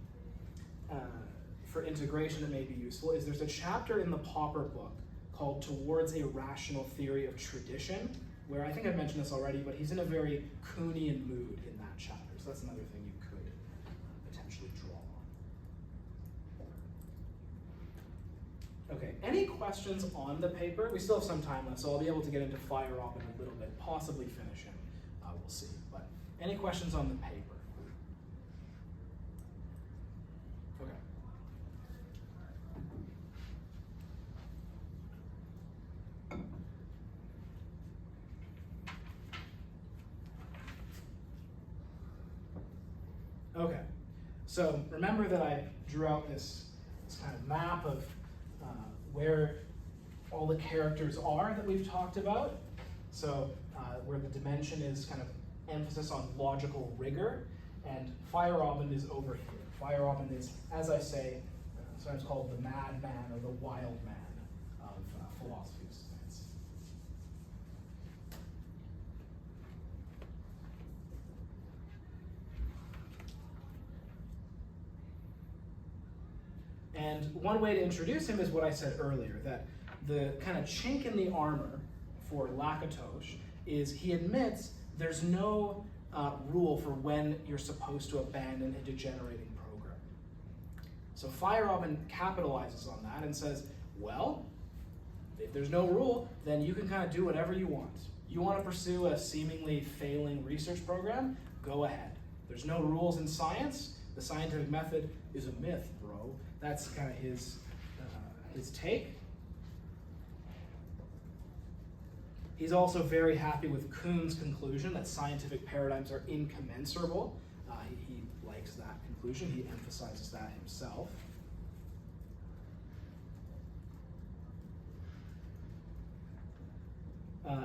for integration that may be useful is there's a chapter in the Popper book called Towards a Rational Theory of Tradition, where I think I've mentioned this already, but he's in a very Kuhnian mood in that chapter. So that's another thing you could potentially draw on. Okay, any questions on the paper? We still have some time left, so I'll be able to get into Feyerabend in a little bit, possibly finish him. We'll see. But any questions on the paper? Okay, so remember that I drew out this kind of map of where all the characters are that we've talked about. So where the dimension is kind of emphasis on logical rigor, and Feyerabend is over here. Feyerabend is, as I say, sometimes called the madman or the wild man of philosophy of science. And one way to introduce him is what I said earlier, that the kind of chink in the armor for Lakatos is he admits there's no rule for when you're supposed to abandon a degenerating program. So Feyerabend capitalizes on that and says, well, if there's no rule, then you can kind of do whatever you want. You want to pursue a seemingly failing research program? Go ahead. There's no rules in science. The scientific method is a myth, bro. That's kind of his take. He's also very happy with Kuhn's conclusion that scientific paradigms are incommensurable. He likes that conclusion. He emphasizes that himself.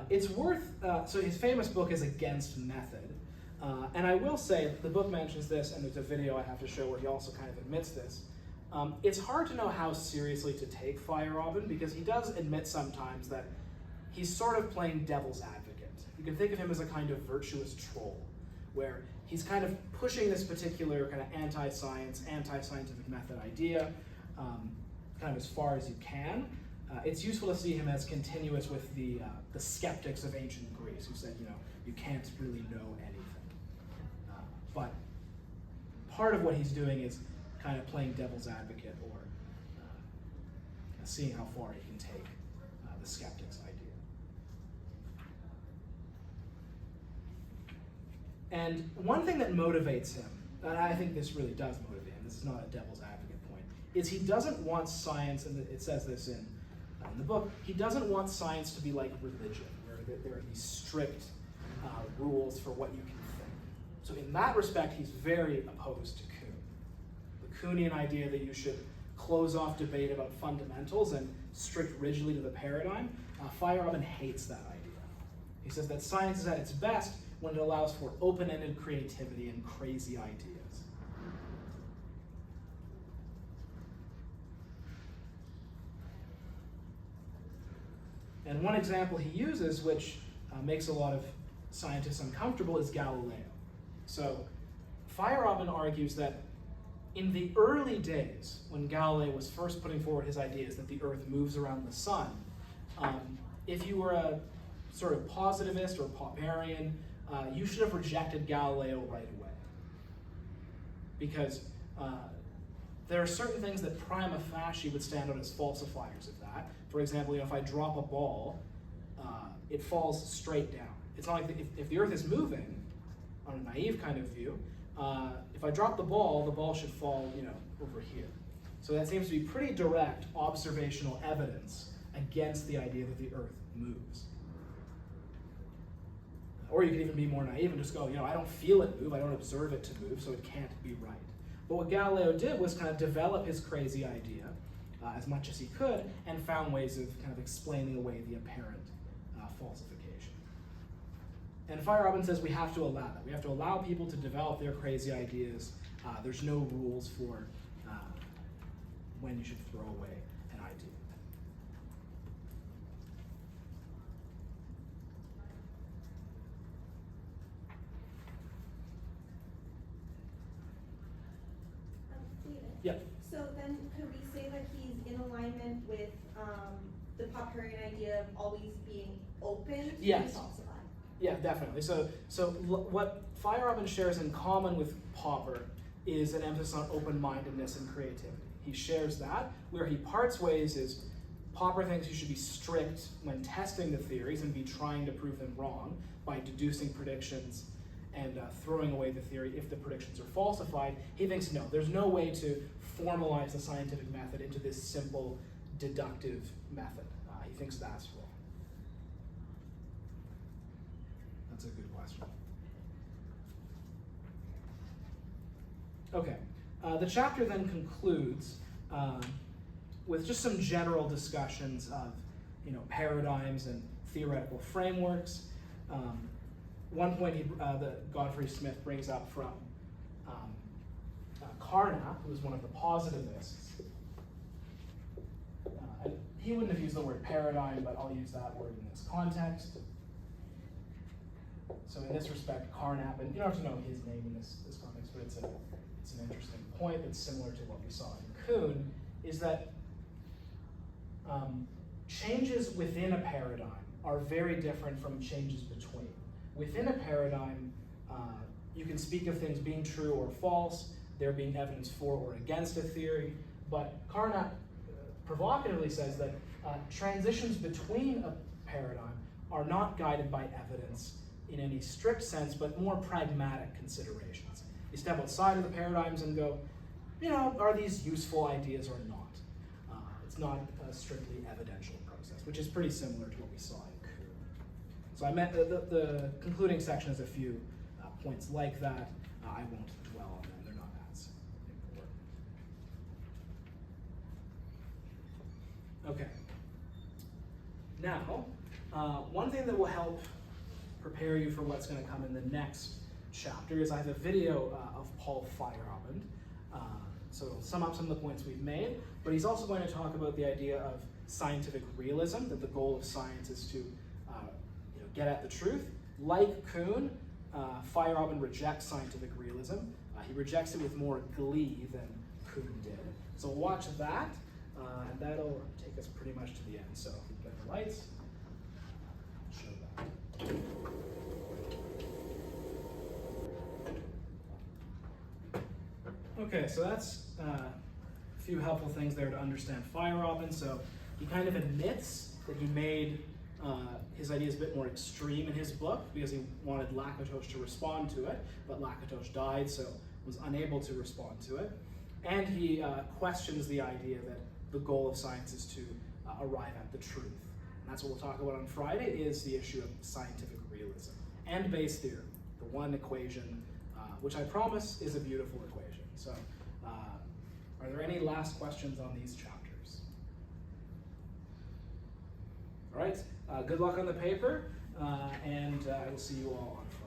It's worth, so his famous book is Against Method. And I will say, the book mentions this, and there's a video I have to show where he also kind of admits this. It's hard to know how seriously to take Feyerabend, because he does admit sometimes that he's sort of playing devil's advocate. You can think of him as a kind of virtuous troll, where he's kind of pushing this particular kind of anti-science, anti-scientific method idea kind of as far as you can. It's useful to see him as continuous with the skeptics of ancient Greece, who said, you can't really know anything. But part of what he's doing is kind of playing devil's advocate, or seeing how far he can take the skeptic's idea. And one thing that motivates him, and I think this really does motivate him, this is not a devil's advocate point, is he doesn't want science, and it says this in the book, he doesn't want science to be like religion, where there are these strict rules for what you can think. So in that respect, he's very opposed to Kuhn. The Kuhnian idea that you should close off debate about fundamentals and strict rigidly to the paradigm, Feyerabend hates that idea. He says that science is at its best when it allows for open-ended creativity and crazy ideas. And one example he uses, which makes a lot of scientists uncomfortable, is Galileo. So Feyerabend argues that in the early days, when Galileo was first putting forward his ideas that the Earth moves around the sun, if you were a sort of positivist or Popperian, you should have rejected Galileo right away. Because there are certain things that prima facie would stand out as falsifiers of that. For example, if I drop a ball, it falls straight down. It's not like if the Earth is moving, on a naive kind of view, if I drop the ball should fall, over here. So that seems to be pretty direct observational evidence against the idea that the Earth moves. Or you could even be more naive and just go, I don't feel it move, I don't observe it to move, so it can't be right. But what Galileo did was kind of develop his crazy idea as much as he could, and found ways of kind of explaining away the apparent falsification. And Feyerabend says we have to allow that. We have to allow people to develop their crazy ideas. There's no rules for when you should throw away an idea. David? Yeah. So then could we say that he's in alignment with the Popperian idea of always being open to Yes. being falsified? Yeah, definitely. So what Feyerabend shares in common with Popper is an emphasis on open-mindedness and creativity. He shares that. Where he parts ways is Popper thinks you should be strict when testing the theories and be trying to prove them wrong by deducing predictions and throwing away the theory if the predictions are falsified. He thinks, no, there's no way to formalize the scientific method into this simple deductive method. He thinks that's wrong. That's a good question. Okay, the chapter then concludes with just some general discussions of, paradigms and theoretical frameworks. One point that Godfrey Smith brings up from Carnap, who was one of the positivists. And he wouldn't have used the word paradigm, but I'll use that word in this context. So in this respect, Carnap, and you don't have to know his name in this context, but it's an interesting point that's similar to what we saw in Kuhn, is that changes within a paradigm are very different from changes between. Within a paradigm, you can speak of things being true or false, there being evidence for or against a theory, but Carnap provocatively says that transitions between a paradigm are not guided by evidence in any strict sense, but more pragmatic considerations. You step outside of the paradigms and go, are these useful ideas or not? It's not a strictly evidential process, which is pretty similar to what we saw in Kuhn. So I meant the concluding section has a few points like that. I won't dwell on them, they're not as important. Okay. Now, one thing that will help prepare you for what's going to come in the next chapter is I have a video of Paul Feyerabend. So it'll sum up some of the points we've made, but he's also going to talk about the idea of scientific realism, that the goal of science is to get at the truth. Like Kuhn, Feyerabend rejects scientific realism. He rejects it with more glee than Kuhn did. So we'll watch that, and that'll take us pretty much to the end. So if we get the lights, show that. Okay, so that's a few helpful things there to understand Feyerabend. So he kind of admits that he made his ideas a bit more extreme in his book because he wanted Lakatos to respond to it, but Lakatos died, so was unable to respond to it. And he questions the idea that the goal of science is to arrive at the truth. And that's what we'll talk about on Friday, is the issue of scientific realism and Bayes' theorem, the one equation, which I promise is a beautiful equation. So are there any last questions on these chapters? All right, good luck on the paper, and I will see you all on Friday.